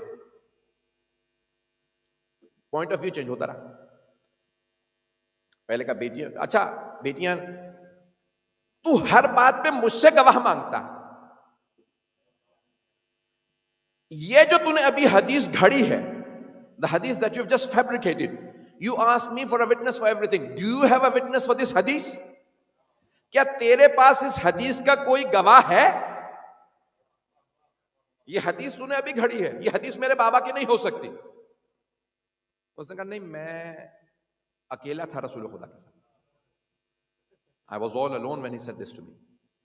پوائنٹ آف ویو چینج ہوتا رہا. پہلے کا بیٹیاں، اچھا بیٹیاں تو ہر بات پہ مجھ سے گواہ مانگتا، یہ جو تو نے ابھی حدیث گھڑی ہے the hadith that you've just fabricated, you asked me for a witness for everything. Do you have a witness for this hadith? کیا تیرے پاس اس حدیث کا کوئی گواہ ہے؟ یہ حدیث تو نے ابھی گھڑی ہے، یہ حدیث میرے بابا کی نہیں ہو سکتی. اس نے کہا نہیں میں اکیلا تھا رسول خدا کے ساتھ. I was all alone when he said this to me.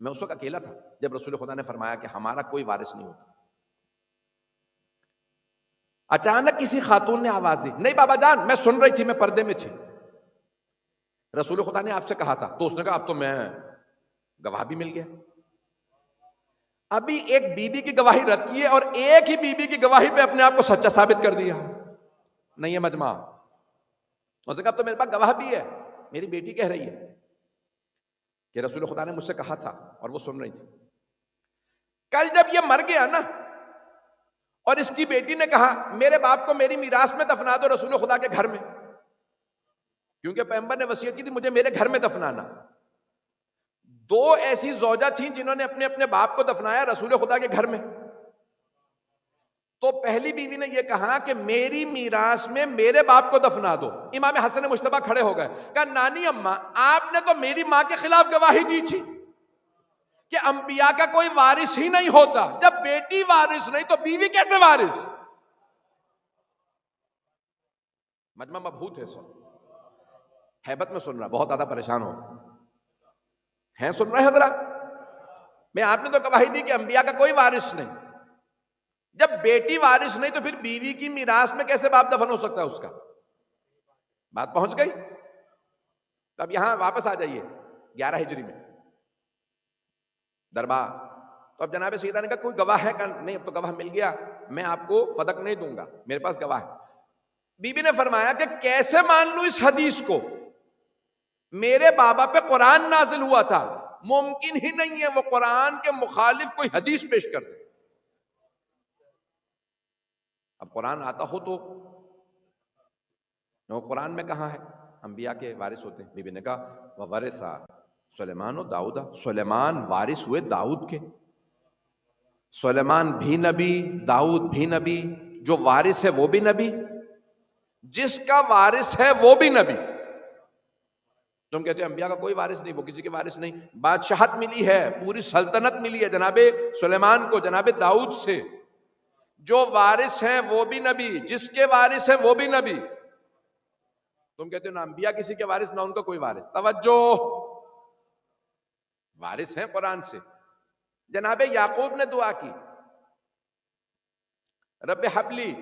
میں اس وقت اکیلا تھا جب رسول خدا نے فرمایا کہ ہمارا کوئی وارث نہیں ہوتا. اچانک کسی خاتون نے آواز دی، نہیں بابا جان میں سن رہی تھی، میں پردے میں تھی، رسول خدا نے آپ سے کہا تھا. تو اس نے کہا اب تو میں گواہ بھی مل گیا. ابھی ایک بی بی کی گواہی رکھی ہے اور ایک ہی بی بی کی گواہی پہ اپنے آپ کو سچا ثابت کر دیا. نہیں ہے مجمع. اس نے کہا اب تو میرے پاس گواہ بھی ہے، میری بیٹی کہہ رہی ہے کہ رسول خدا نے مجھ سے کہا تھا اور وہ سن رہی تھی. کل جب یہ مر گیا نا اور اس کی بیٹی نے کہا میرے باپ کو میری میراث میں دفنا دو رسول خدا کے گھر میں، کیونکہ پیغمبر نے وصیت کی تھی مجھے میرے گھر میں دفنانا. دو ایسی زوجہ تھیں جنہوں نے اپنے اپنے باپ کو دفنایا رسول خدا کے گھر میں. تو پہلی بیوی نے یہ کہا کہ میری میراث میں میرے باپ کو دفنا دو. امام حسن مجتبیٰ کھڑے ہو گئے، کہا نانی اماں آپ نے تو میری ماں کے خلاف گواہی دی تھی کہ انبیاء کا کوئی وارث ہی نہیں ہوتا. جب بیٹی وارث نہیں تو بیوی کیسے وارث؟ مجمع مبہوت ہے، سن ہیبت میں سن رہا، بہت زیادہ پریشان ہو ہیں، سن رہے حضرات؟ میں آپ نے تو گواہی دی کہ انبیاء کا کوئی وارث نہیں. جب بیٹی وارث نہیں تو پھر بیوی کی میراث میں کیسے باپ دفن ہو سکتا ہے اس کا؟ بات پہنچ گئی؟ تب یہاں واپس آ جائیے 11 ہجری میں دربار. تو اب جناب سیدہ نے کہا کوئی گواہ ہے؟ کہ نہیں اب تو گواہ مل گیا، میں آپ کو فدق نہیں دوں گا، میرے پاس گواہ ہے. بی بی نے فرمایا کہ کیسے مان لوں اس حدیث کو؟ میرے بابا پہ قرآن نازل ہوا تھا، ممکن ہی نہیں ہے وہ قرآن کے مخالف کوئی حدیث پیش کر دے. اب قرآن آتا ہو تو وہ قرآن میں کہاں ہے انبیاء کے وارث ہوتے ہیں؟ بی بی نے کہا وَوَرِثَ سلیمان و داؤد، سلیمان وارث ہوئے داؤد کے. سلیمان بھی نبی، داؤد بھی نبی، جو وارث ہے وہ بھی نبی، جس کا وارث ہے وہ بھی نبی. تم کہتے ہیں انبیاء کا کوئی وارث نہیں، وہ کسی کے وارث نہیں. بادشاہت ملی ہے، پوری سلطنت ملی ہے جناب سلیمان کو جناب داؤد سے. جو وارث ہیں وہ بھی نبی، جس کے وارث ہے وہ بھی نبی. تم کہتے ہو نہ انبیاء کسی کے وارث نہ ان کا کوئی وارث. توجہ، وارث ہیں قرآن سے. جناب یعقوب نے دعا کی رب حبلی،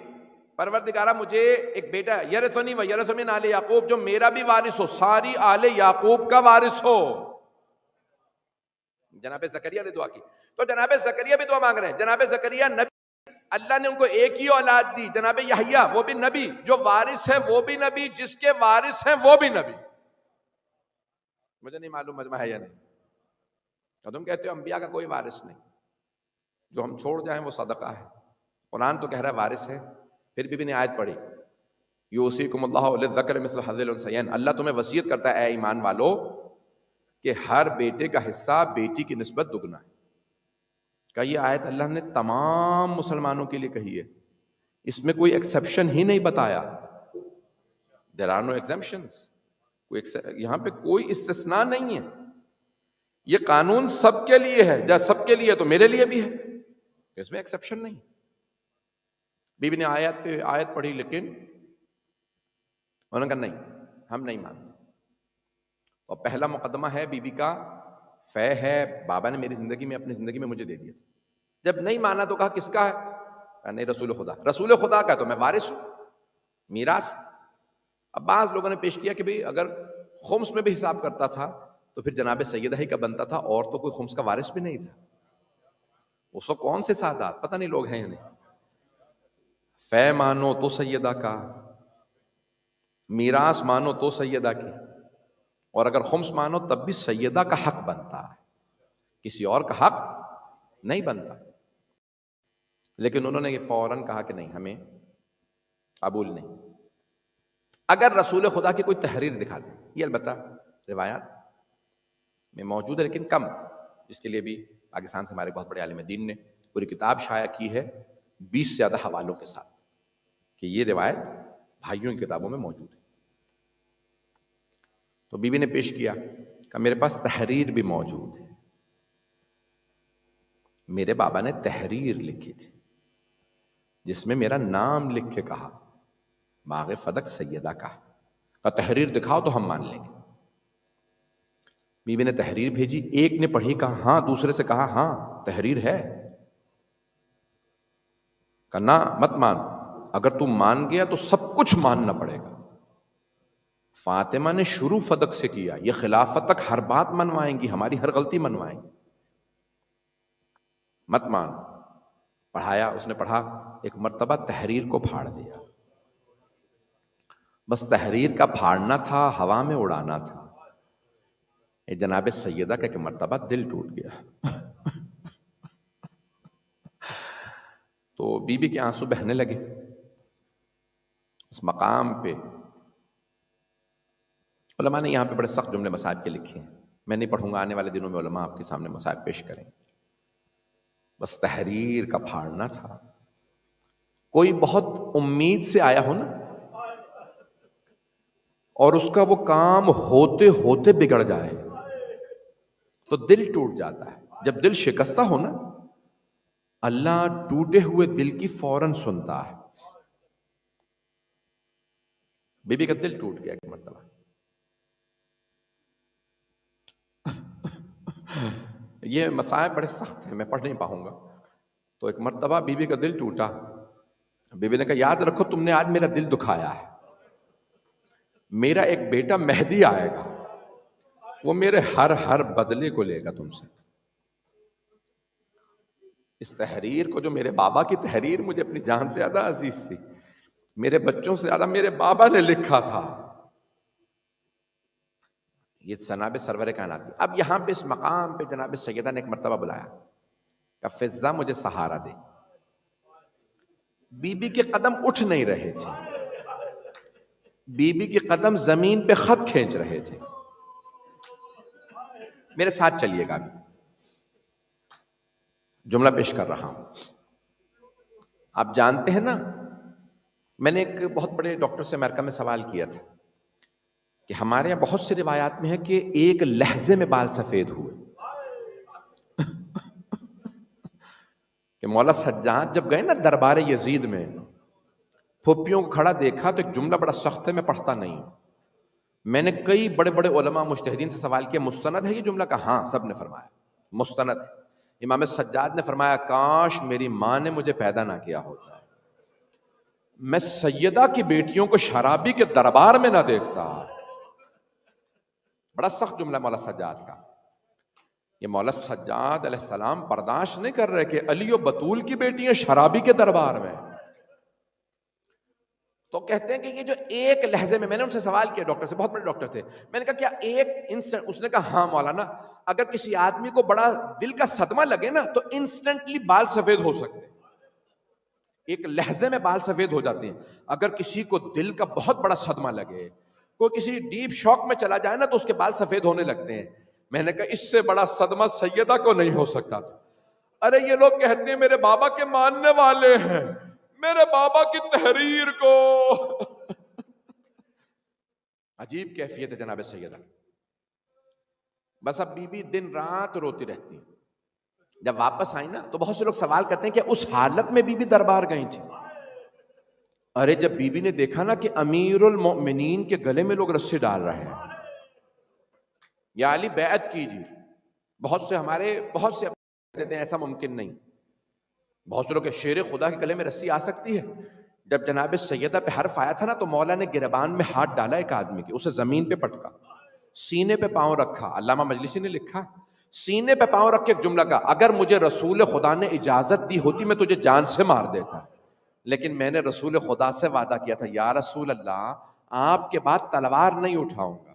پروردگارہ مجھے ایک بیٹا یرثنی و یرث من آل یعقوب، جو میرا بھی وارث ہو، ساری آل یعقوب کا وارث ہو. جناب زکریا نے دعا کی. تو جناب زکریا بھی دعا مانگ رہے ہیں. جناب زکریا نبی اللہ نے ان کو ایک ہی اولاد دی، جناب یحییٰ، وہ بھی نبی، جو وارث ہے وہ بھی نبی، جس کے وارث ہیں وہ بھی نبی۔ مجھے نہیں معلوم مجمع ہے یا نہیں، تو تم کہتے ہو انبیاء کا کوئی وارث نہیں، جو ہم چھوڑ جائیں وہ صدقہ ہے۔ قرآن تو کہہ رہا ہے وارث ہے، پھر بھی نے آیت پڑھی یوصیکم اللہ للذکر مثل حظ الانثیین، اللہ تمہیں وصیت کرتا ہے اے ایمان والو کہ ہر بیٹے کا حصہ بیٹی کی نسبت دگنا ہے۔ کہ یہ آیت اللہ نے تمام مسلمانوں کے لیے کہی ہے، اس میں کوئی ایکسیپشن ہی نہیں بتایا، there are no exemptions، یہاں پہ کوئی استثناء نہیں ہے، یہ قانون سب کے لیے ہے، جب سب کے لیے تو میرے لیے بھی ہے، اس میں ایکسیپشن نہیں۔ بی بی نے آیت پہ آیت پڑھی، لیکن انہوں نے کہا نہیں، ہم نہیں مانتے۔ اور پہلا مقدمہ ہے بی بی کا فے ہے، بابا نے میری زندگی میں اپنی زندگی میں مجھے دے دیا تھا۔ جب نہیں مانا تو کہا کس کا ہے؟ کہا نہیں، رسول خدا، رسول خدا کا ہے تو میں وارث ہوں، میراث۔ اب بعض لوگوں نے پیش کیا کہ بھئی اگر خمس میں بھی حساب کرتا تھا تو پھر جناب سیدہ ہی کا بنتا تھا، اور تو کوئی خمس کا وارث بھی نہیں تھا۔ اس وقت کون سے سادات، پتہ نہیں لوگ ہیں یا نہیں۔ فے مانو تو سیدہ کا، میراث مانو تو سیدہ کی، اور اگر خمس مانو تب بھی سیدہ کا حق بنتا ہے، کسی اور کا حق نہیں بنتا۔ لیکن انہوں نے یہ فوراً کہا کہ نہیں، ہمیں قبول نہیں۔ اگر رسول خدا کی کوئی تحریر دکھا دیں، یہ البتہ روایات میں موجود ہے لیکن کم، اس کے لیے بھی پاکستان سے ہمارے بہت بڑے عالم دین نے پوری کتاب شائع کی ہے 20 سے زیادہ حوالوں کے ساتھ، کہ یہ روایت بھائیوں کی کتابوں میں موجود ہے۔ تو بی بی نے پیش کیا کہ میرے پاس تحریر بھی موجود ہے، میرے بابا نے تحریر لکھی تھی جس میں میرا نام لکھ کے کہا باغ فدق سیدہ کا تحریر دکھاؤ تو ہم مان لیں گے۔ بی بی نے تحریر بھیجی، ایک نے پڑھی، کہا ہاں، دوسرے سے کہا ہاں تحریر ہے، کہا نہ مت مان، اگر تم مان گیا تو سب کچھ ماننا پڑے گا۔ فاطمہ نے شروع فدق سے کیا، یہ خلافت تک ہر بات منوائیں گی، ہماری ہر غلطی منوائیں گی، مت مان۔ پڑھایا، اس نے پڑھا، ایک مرتبہ تحریر کو پھاڑ دیا، بس تحریر کا پھاڑنا تھا، ہوا میں اڑانا تھا۔ جناب سیدہ کا ایک مرتبہ دل ٹوٹ گیا تو بی بی کے آنسو بہنے لگے۔ اس مقام پہ علماء نے یہاں پہ بڑے سخت جملے مصائب کے لکھے ہیں، میں نہیں پڑھوں گا، آنے والے دنوں میں علماء آپ کے سامنے مصائب پیش کریں۔ بس تحریر کا پھاڑنا تھا۔ کوئی بہت امید سے آیا ہو نا، اور اس کا وہ کام ہوتے ہوتے بگڑ جائے تو دل ٹوٹ جاتا ہے۔ جب دل شکستہ ہو نا، اللہ ٹوٹے ہوئے دل کی فوراً سنتا ہے۔ بی بی کا دل ٹوٹ گیا ایک مرتبہ، یہ مصائب بڑے سخت ہیں، میں پڑھ نہیں پاؤں گا۔ تو ایک مرتبہ بی بی کا دل ٹوٹا، بی بی نے کہا یاد رکھو تم نے آج میرا دل دکھایا ہے، میرا ایک بیٹا مہدی آئے گا، وہ میرے ہر بدلے کو لے گا تم سے۔ اس تحریر کو، جو میرے بابا کی تحریر مجھے اپنی جان سے زیادہ عزیز تھی، میرے بچوں سے زیادہ میرے بابا نے لکھا تھا، یہ جناب سرور کائنات کی۔ اب یہاں پہ اس مقام پہ جناب سیدہ نے ایک مرتبہ بلایا کہ فضہ مجھے سہارا دے۔ بی بی کے قدم اٹھ نہیں رہے تھے، بی بی کے قدم زمین پہ خط کھینچ رہے تھے۔ میرے ساتھ چلیے گا، ابھی جملہ پیش کر رہا ہوں۔ آپ جانتے ہیں نا، میں نے ایک بہت بڑے ڈاکٹر سے امریکہ میں سوال کیا تھا کہ ہمارے یہاں بہت سی روایات میں ہے کہ ایک لہجے میں بال سفید ہوئے، کہ مولا سجاد جب گئے نا دربار یزید میں، پھوپھیوں کو کھڑا دیکھا تو ایک جملہ بڑا سخت ہے، میں پڑھتا نہیں ہوں۔ میں نے کئی بڑے بڑے علماء مجتہدین سے سوال کیا مستند ہے یہ جملہ؟ کا ہاں، سب نے فرمایا مستند ہے۔ امام سجاد نے فرمایا کاش میری ماں نے مجھے پیدا نہ کیا ہوتا، میں سیدہ کی بیٹیوں کو شرابی کے دربار میں نہ دیکھتا۔ بڑا سخت جملہ مولا سجاد کا۔ یہ مولا سجاد علیہ السلام برداشت نہیں کر رہے کہ علی و بطول کی بیٹیاں شرابی کے دربار میں. تو کہتے ہیں کہ یہ جو ایک لہجے میں نے ان سے سوال کیا، ڈاکٹر سے، بہت بڑے ڈاکٹر تھے، میں نے کہا کیا ایک انسٹنٹ، اس نے کہا ہاں مولانا، اگر کسی آدمی کو بڑا دل کا صدمہ لگے نا تو انسٹنٹلی بال سفید ہو سکتے ہیں، ایک لہجے میں بال سفید ہو جاتے ہیں. اگر کسی کو دل کا بہت بڑا صدمہ لگے، کوئی کسی ڈیپ شاک میں چلا جائے نا تو اس کے بال سفید ہونے لگتے ہیں. میں نے کہا اس سے بڑا صدمہ سیدہ کو نہیں ہو سکتا تھا. ارے یہ لوگ کہتے ہیں میرے بابا کے ماننے والے ہیں، میرے بابا کی تحریر کو. عجیب کیفیت ہے جناب سیدہ. بس اب بی بی دن رات روتی رہتی ہیں. جب واپس آئی نا تو بہت سے لوگ سوال کرتے ہیں کہ اس حالت میں بی بی دربار گئی تھی. ارے جب بی بی نے دیکھا نا کہ امیر المؤمنین کے گلے میں لوگ رسی ڈال رہے ہیں، یا علی بیعت کیجیے. بہت سے کہتے ہیں ایسا ممکن نہیں. بہت سے لوگ کہ شیر خدا کے گلے میں رسی آ سکتی ہے. جب جناب سیدہ پہ حرف آیا تھا نا تو مولا نے گربان میں ہاتھ ڈالا ایک آدمی کے، اسے زمین پہ پٹکا، سینے پہ پاؤں رکھا. علامہ مجلسی نے لکھا سینے پہ پاؤں رکھ کے ایک جملہ کہا، اگر مجھے رسول خدا نے اجازت دی ہوتی میں تجھے جان سے مار دیتا، لیکن میں نے رسول خدا سے وعدہ کیا تھا یا رسول اللہ آپ کے بعد تلوار نہیں اٹھاؤں گا.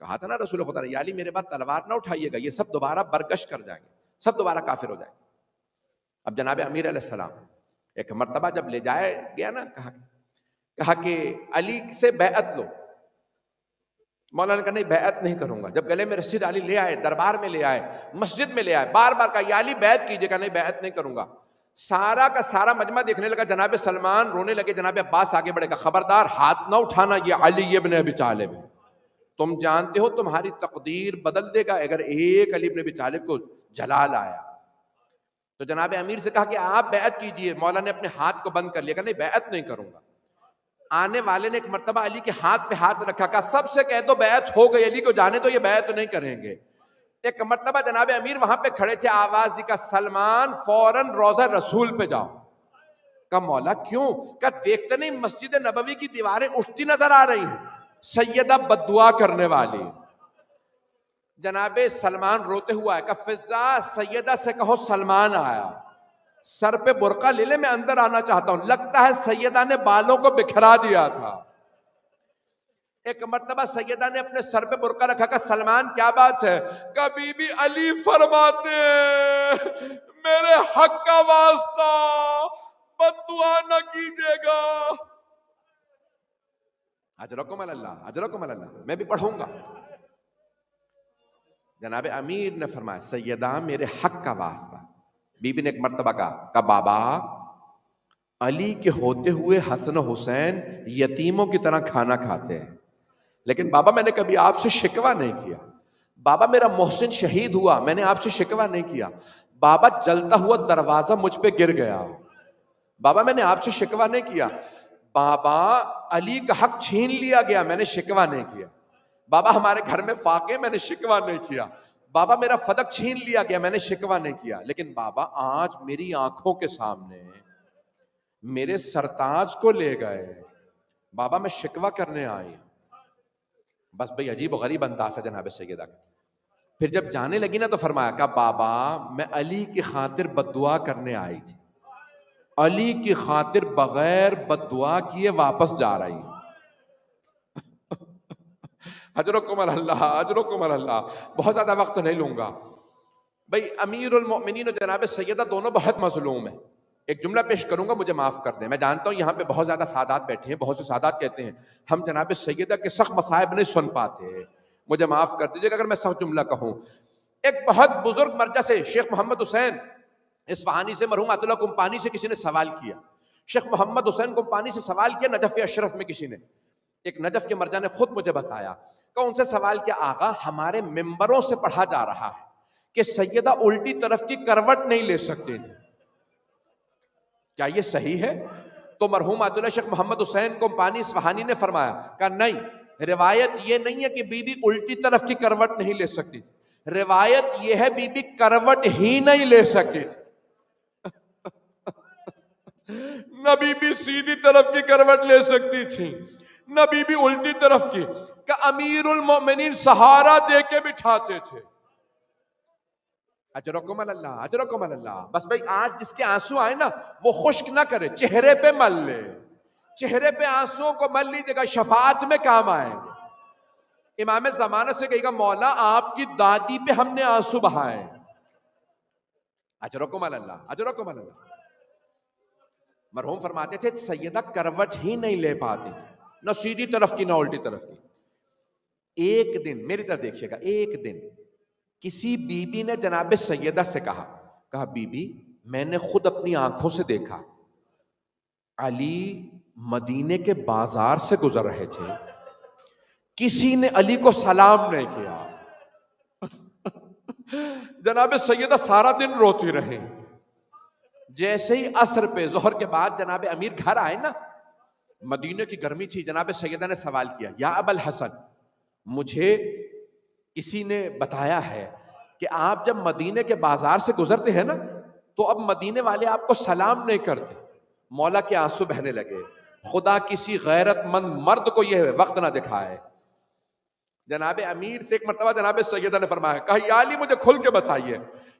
کہا تھا نا رسول خدا نے یا علی میرے بعد تلوار نہ اٹھائیے گا، یہ سب دوبارہ برکش کر جائیں گے، سب دوبارہ کافر ہو جائیں گے. اب جناب امیر علیہ السلام ایک مرتبہ جب لے جائے گیا نا، کہا کہ علی سے بیعت لو. مولانا نے کہا نہیں بیعت نہیں کروں گا. جب گلے میں رسی ڈالی، لے آئے، دربار میں لے آئے، مسجد میں لے آئے، بار بار کہا یا علی بیعت کیجیے. کہا نہیں بیعت نہیں کروں گا. سارا کا سارا مجمع دیکھنے لگا. جناب سلمان رونے لگے. جناب عباس آگے بڑھے گا، خبردار ہاتھ نہ اٹھانا، یہ علی ابن ابی طالب ہے، تم جانتے ہو تمہاری تقدیر بدل دے گا اگر ایک علی ابن ابی طالب کو جلال آیا. تو جناب امیر سے کہا کہ آپ بیعت کیجئے. مولا نے اپنے ہاتھ کو بند کر لیا. کہا نہیں بیعت نہیں کروں گا. آنے والے نے ایک مرتبہ علی کے ہاتھ پہ ہاتھ رکھا، کہا سب سے کہہ دو بیعت ہو گئی، علی کو جانے تو یہ بیعت نہیں کریں گے. ایک مرتبہ جناب امیر وہاں پہ کھڑے تھے، آواز دی، کہا سلمان فوراً روضہ رسول پہ جاؤ. کہا مولا کیوں؟ کہا دیکھتے نہیں مسجد نبوی کی دیواریں اٹھتی نظر آ رہی ہیں، سیدہ بددعا کرنے والی. جناب سلمان روتے ہوا ہے، کہا فضا سیدہ سے کہو سلمان آیا. سر پہ برقع لے لے، میں اندر آنا چاہتا ہوں. لگتا ہے سیدہ نے بالوں کو بکھرا دیا تھا. ایک مرتبہ سیدہ نے اپنے سر پہ برقع رکھا، کہا سلمان کیا بات ہے؟ کہا بی بی علی فرماتے ہیں میرے حق کا واسطہ بددعا نہ کیجیے گا. اجرکم اللہ، اجرکم اللہ، میں بھی پڑھوں گا. جناب امیر نے فرمایا سیدہ میرے حق کا واسطہ. بی بی نے ایک مرتبہ کہا بابا علی کے ہوتے ہوئے حسن و حسین یتیموں کی طرح کھانا کھاتے ہیں، لیکن بابا میں نے کبھی آپ سے شکوہ نہیں کیا. بابا میرا محسن شہید ہوا، میں نے آپ سے شکوہ نہیں کیا. بابا جلتا ہوا دروازہ مجھ پہ گر گیا، بابا میں نے آپ سے شکوہ نہیں کیا. بابا علی کا حق چھین لیا گیا، میں نے شکوہ نہیں کیا. بابا ہمارے گھر میں فاقے، میں نے شکوہ نہیں کیا. بابا میرا فدق چھین لیا گیا، میں نے شکوہ نہیں کیا. لیکن بابا آج میری آنکھوں کے سامنے میرے سرتاج کو لے گئے، بابا میں شکوہ کرنے آئی ہوں. بس بھئی عجیب و غریب انداز ہے جناب سیدہ کا. پھر جب جانے لگی نا تو فرمایا کہا بابا میں علی کی خاطر بددعا کرنے آئی تھی، علی کی خاطر بغیر بددعا کیے واپس جا رہی ہوں. اجرکم اللہ، اجرکم اللہ. بہت زیادہ وقت نہیں لوں گا. بھئی امیر المؤمنین و جناب سیدہ دونوں بہت مظلوم ہیں. ایک جملہ پیش کروں گا، مجھے معاف کر دیں. میں جانتا ہوں یہاں پہ بہت زیادہ سادات بیٹھے ہیں، بہت سے سادات کہتے ہیں ہم جناب سیدہ کے سخت مصائب نہیں سن پاتے. مجھے معاف کر دیجیے اگر میں سخت جملہ کہوں. ایک بہت بزرگ مرجع سے شیخ محمد حسین اصفہانی سے، مرحوم عطا اللہ کمپانی سے کسی نے سوال کیا. شیخ محمد حسین کمپانی سے سوال کیا نجف اشرف میں کسی نے. ایک نجف کے مرجع نے خود مجھے بتایا کہ ان سے سوال کیا آقا ہمارے ممبروں سے پڑھا جا رہا ہے کہ سیدہ الٹی طرف کی کروٹ نہیں لے سکتے تھے، کیا یہ صحیح ہے؟ تو مرحوم عطا اللہ شیخ محمد حسین کمپانی اصفہانی نے فرمایا کہ نہیں، روایت یہ نہیں ہے کہ بی بی الٹی طرف کی کروٹ نہیں لے سکتی تھی، روایت یہ ہے بی بی کروٹ ہی نہیں لے سکتی تھی. نہ بی بی سیدھی طرف کی کروٹ لے سکتی تھی، نہ بی بی الٹی طرف کی. کہ امیر المومنین سہارا دے کے بٹھاتے تھے. اجرکم اللہ، اجرکم اللہ. بس بھائی آج جس کے آنسو آئے نا وہ خشک نہ کرے، چہرے پہ مل لے، چہرے پہ آنسو کو مل لیجیے گا، شفاعت میں کام آئیں گے. امام زمانہ سے کہے گا مولا آپ کی دادی پہ ہم نے آنسو بہائے. اجرکم اللہ، اجرکم اللہ. مرحوم فرماتے تھے سیدہ کروٹ ہی نہیں لے پاتی تھی، نہ سیدھی طرف کی نہ الٹی طرف کی. ایک دن میری طرف دیکھیے گا، ایک دن کسی بی بی نے جناب سیدہ سے کہا بی بی میں نے خود اپنی آنکھوں سے دیکھا علی مدینے کے بازار سے گزر رہے تھے، کسی نے علی کو سلام نہیں کیا. جناب سیدہ سارا دن روتی رہی. جیسے ہی عصر پہ ظہر کے بعد جناب امیر گھر آئے نا، مدینے کی گرمی تھی، جناب سیدہ نے سوال کیا یا ابا الحسن مجھے کسی نے بتایا ہے کہ آپ جب مدینے کے بازار سے گزرتے ہیں نا تو اب مدینے والے آپ کو سلام نہیں کرتے. مولا کے آنسو بہنے لگے. خدا کسی غیرت مند مرد کو یہ وقت نہ دکھائے. جناب امیر سے ایک مرتبہ جناب سیدہ نے فرمایا، کہا یا علی مجھے کھل کے بتائیے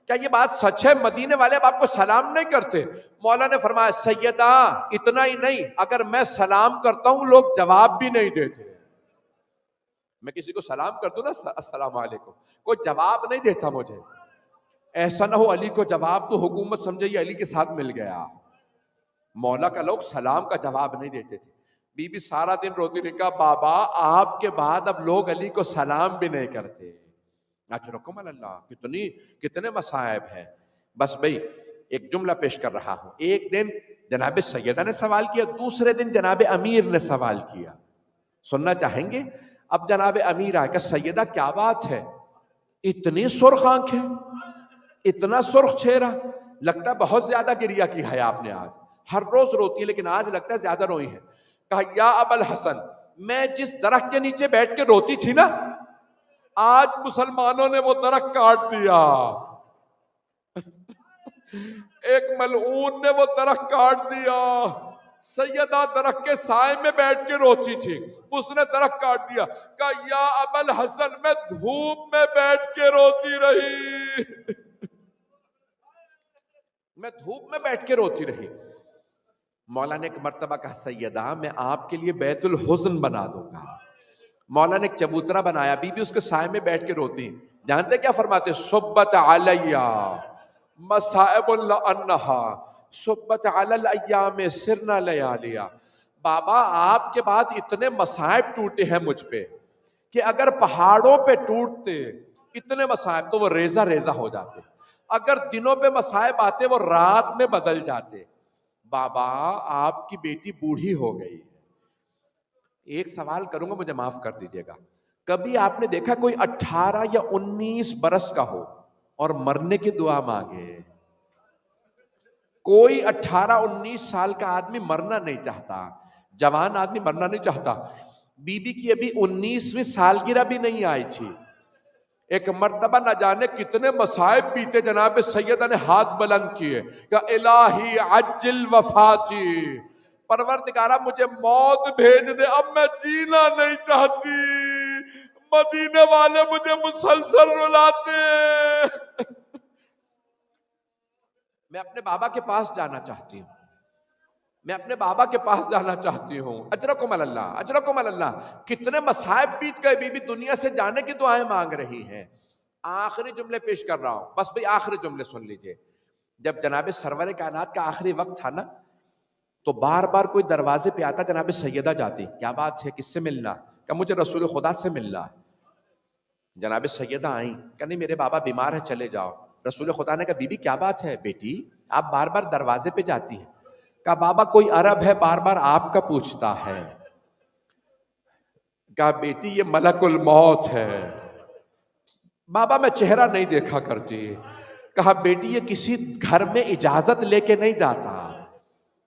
کیا یہ بات سچ ہے مدینے والے اب آپ کو سلام نہیں کرتے؟ مولا نے فرمایا سیدہ اتنا ہی نہیں، اگر میں سلام کرتا ہوں لوگ جواب بھی نہیں دیتے. میں کسی کو سلام کر دوں نا السلام علیکم، کوئی جواب نہیں دیتا مجھے. ایسا نہ ہو علی کو جواب تو حکومت سمجھے یہ علی کے ساتھ مل گیا. مولا کا لوگ سلام کا جواب نہیں دیتے تھے. بی بی سارا دن روتی رہی، کہا بابا آپ کے بعد اب لوگ علی کو سلام بھی نہیں کرتے. اجرکم اللہ. کتنے مصائب ہیں. بس بھئی ایک جملہ پیش کر رہا ہوں. ایک دن جناب سیدہ نے سوال کیا، دوسرے دن جناب امیر نے سوال کیا. سننا چاہیں گے؟ اب جناب امیر آئے کہ سیدہ کیا بات ہے، اتنی سرخ آنکھیں، اتنا سرخ چہرہ، لگتا ہے بہت زیادہ گریہ کی ہے آپ نے آج. ہر روز روتی ہے لیکن آج لگتا ہے زیادہ روئی ہے. کہا یا ابا الحسن میں جس درخت کے نیچے بیٹھ کے روتی تھی نا آج مسلمانوں نے وہ درخت کاٹ دیا. ایک ملعون نے وہ درخت کاٹ دیا. سیدہ درخت کے سائے میں بیٹھ کے روتی تھی، اس نے درخت کاٹ دیا. کہا یا ابا الحسن میں دھوپ میں بیٹھ کے روتی رہی. میں دھوپ میں بیٹھ کے روتی رہی. مولا نے ایک مرتبہ کہا سیدہ میں آپ کے لیے بیت الحزن بنا دوں گا. مولا نے ایک چبوترا بنایا، بی بی اس کے سائے میں بیٹھ کے روتی. جانتے کیا فرماتے؟ صبت علیہ مصائب لانہا صبت علی الایام سرنا لیالیا. بابا آپ کے بعد اتنے مصائب ٹوٹے ہیں مجھ پہ کہ اگر پہاڑوں پہ ٹوٹتے اتنے مصائب تو وہ ریزہ ریزہ ہو جاتے، اگر دنوں پہ مصائب آتے وہ رات میں بدل جاتے. بابا آپ کی بیٹی بوڑھی ہو گئی. ایک سوال کروں گا مجھے معاف کر دیجئے گا، کبھی آپ نے دیکھا کوئی 18 یا 19 برس کا ہو اور مرنے کی دعا مانگے؟ کوئی 18-19 سال کا آدمی مرنا نہیں چاہتا، جوان آدمی مرنا نہیں چاہتا. بی بی کی ابھی 19ویں سالگرہ بھی نہیں آئی تھی. ایک مرتبہ نہ جانے کتنے مصائب بیتے، جناب سیدہ نے ہاتھ بلند کیے کہ الہی عجل وفاتی، پروردگارہ مجھے موت بھیج دے، اب میں جینا نہیں چاہتی، مدینے والے مجھے مسلسل رلاتے. میں اپنے بابا کے پاس جانا چاہتی ہوں، میں اپنے بابا کے پاس جانا چاہتی ہوں. اجرکم اللہ، اجرکم اللہ. کتنے مصائب بیت گئے، بی بی دنیا سے جانے کی دعائیں مانگ رہی ہیں. آخری جملے پیش کر رہا ہوں، بس بھئی آخری جملے سن لیجئے. جب جناب سرور کائنات کا آخری وقت تھا نا تو بار بار کوئی دروازے پہ آتا، جناب سیدہ جاتی. کیا بات ہے، کس سے ملنا؟ کہ مجھے رسول خدا سے ملنا. جناب سیدہ آئیں، کہ نہیں میرے بابا بیمار ہیں چلے جاؤ. رسول خدا نے کہا بی بی کیا بات ہے بیٹی، آپ بار بار دروازے پہ جاتی ہیں؟ کہا بابا کوئی عرب ہے بار بار آپ کا پوچھتا ہے. کہا بیٹی یہ ملک الموت ہے. بابا میں چہرہ نہیں دیکھا کرتی. کہا بیٹی یہ کسی گھر میں اجازت لے کے نہیں جاتا،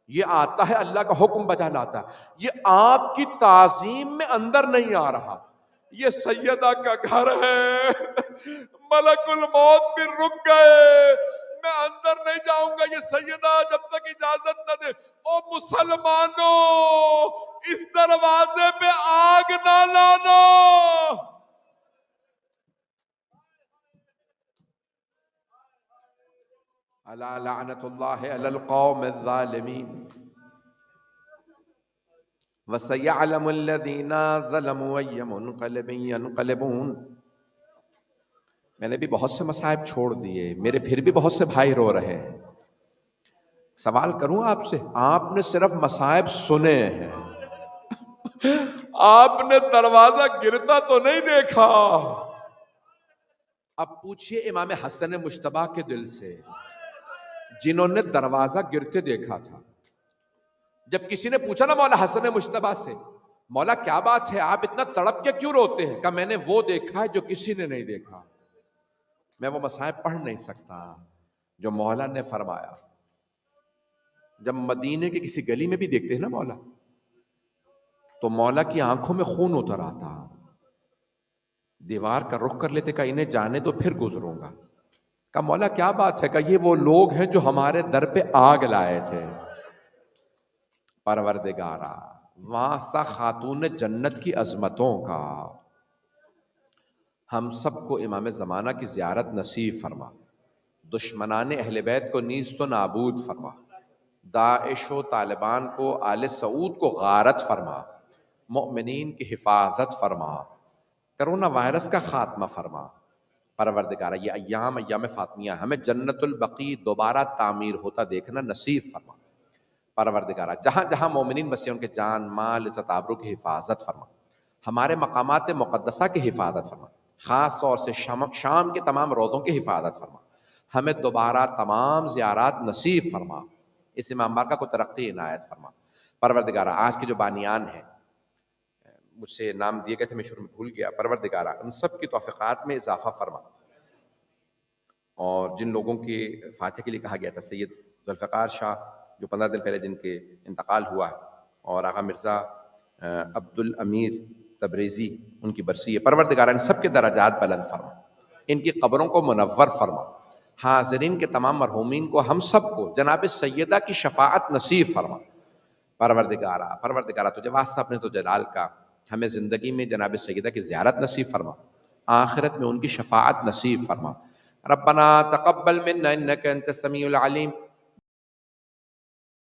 یہ آتا ہے اللہ کا حکم بجا لاتا. یہ آپ کی تعظیم میں اندر نہیں آ رہا، یہ سیدہ کا گھر ہے، ملک الموت بھی رک گئے، میں اندر نہیں جاؤں گا، یہ سیدہ جب تک اجازت نہ دے. او مسلمانوں اس دروازے پہ آگ نہ لانا. الا لعنت اللہ علی القوم الظالمین وسیعلم الذین ظلموا ای منقلب ینقلبون. میں نے بھی بہت سے مصائب چھوڑ دیے، میرے پھر بھی بہت سے بھائی رو رہے ہیں. سوال کروں آپ سے، آپ نے صرف مصائب سنے ہیں، آپ نے دروازہ گرتا تو نہیں دیکھا. اب پوچھئے امام حسن مجتبیٰ کے دل سے، جنہوں نے دروازہ گرتے دیکھا تھا. جب کسی نے پوچھا نا مولا حسن مجتبیٰ سے، مولا کیا بات ہے آپ اتنا تڑپ کے کیوں روتے ہیں؟ کہا میں نے وہ دیکھا ہے جو کسی نے نہیں دیکھا. میں وہ مصائب پڑھ نہیں سکتا جو مولا نے فرمایا. جب مدینے کے کسی گلی میں بھی دیکھتے ہیں نا مولا، تو مولا کی آنکھوں میں خون اتر آتا، دیوار کا رخ کر لیتے، کہا انہیں جانے تو پھر گزروں گا. کہا مولا کیا بات ہے؟ کہا یہ وہ لوگ ہیں جو ہمارے در پہ آگ لائے تھے. پروردگارا واسطہ خاتون جنت کی عظمتوں کا، ہم سب کو امام زمانہ کی زیارت نصیب فرما. دشمنان اہل بیت کو نیست و نابود فرما. داعش و طالبان کو، آل سعود کو غارت فرما. مؤمنین کی حفاظت فرما. کرونا وائرس کا خاتمہ فرما. پروردگارہ یہ ایام فاطمیہ ہمیں جنت البقیع دوبارہ تعمیر ہوتا دیکھنا نصیب فرما. پروردگارہ جہاں جہاں مومنین بسے ان کے جان مال عزت آبرو کی حفاظت فرما. ہمارے مقامات مقدسہ کی حفاظت فرما. خاص طور سے شام کے تمام روضوں کی حفاظت فرما. ہمیں دوبارہ تمام زیارات نصیب فرما. اس امام بارکہ کو ترقی عنایت فرما. پروردگارہ آج کے جو بانیان ہیں، مجھ سے نام دیے گئے تھے میں شروع میں بھول گیا، پروردگارہ ان سب کی توفیقات میں اضافہ فرما. اور جن لوگوں کے فاتحہ کے لیے کہا گیا تھا، سید ذوالفقار شاہ جو 15 دن پہلے جن کے انتقال ہوا ہے، اور آقا مرزا عبد الامیر تبریزی ان کی برسی ہے، پروردگارہ ان سب کے درجات بلند فرما. ان کی قبروں کو منور فرما. حاضرین کے تمام مرحومین کو، ہم سب کو جناب سیدہ کی شفاعت نصیب فرما. پروردگارہ تجھے واسطہ اپنے تو جلال کا، ہمیں زندگی میں جناب سیدہ کی زیارت نصیب فرما، آخرت میں ان کی شفاعت نصیب فرما. ربنا تقبل منا انك انت السميع العليم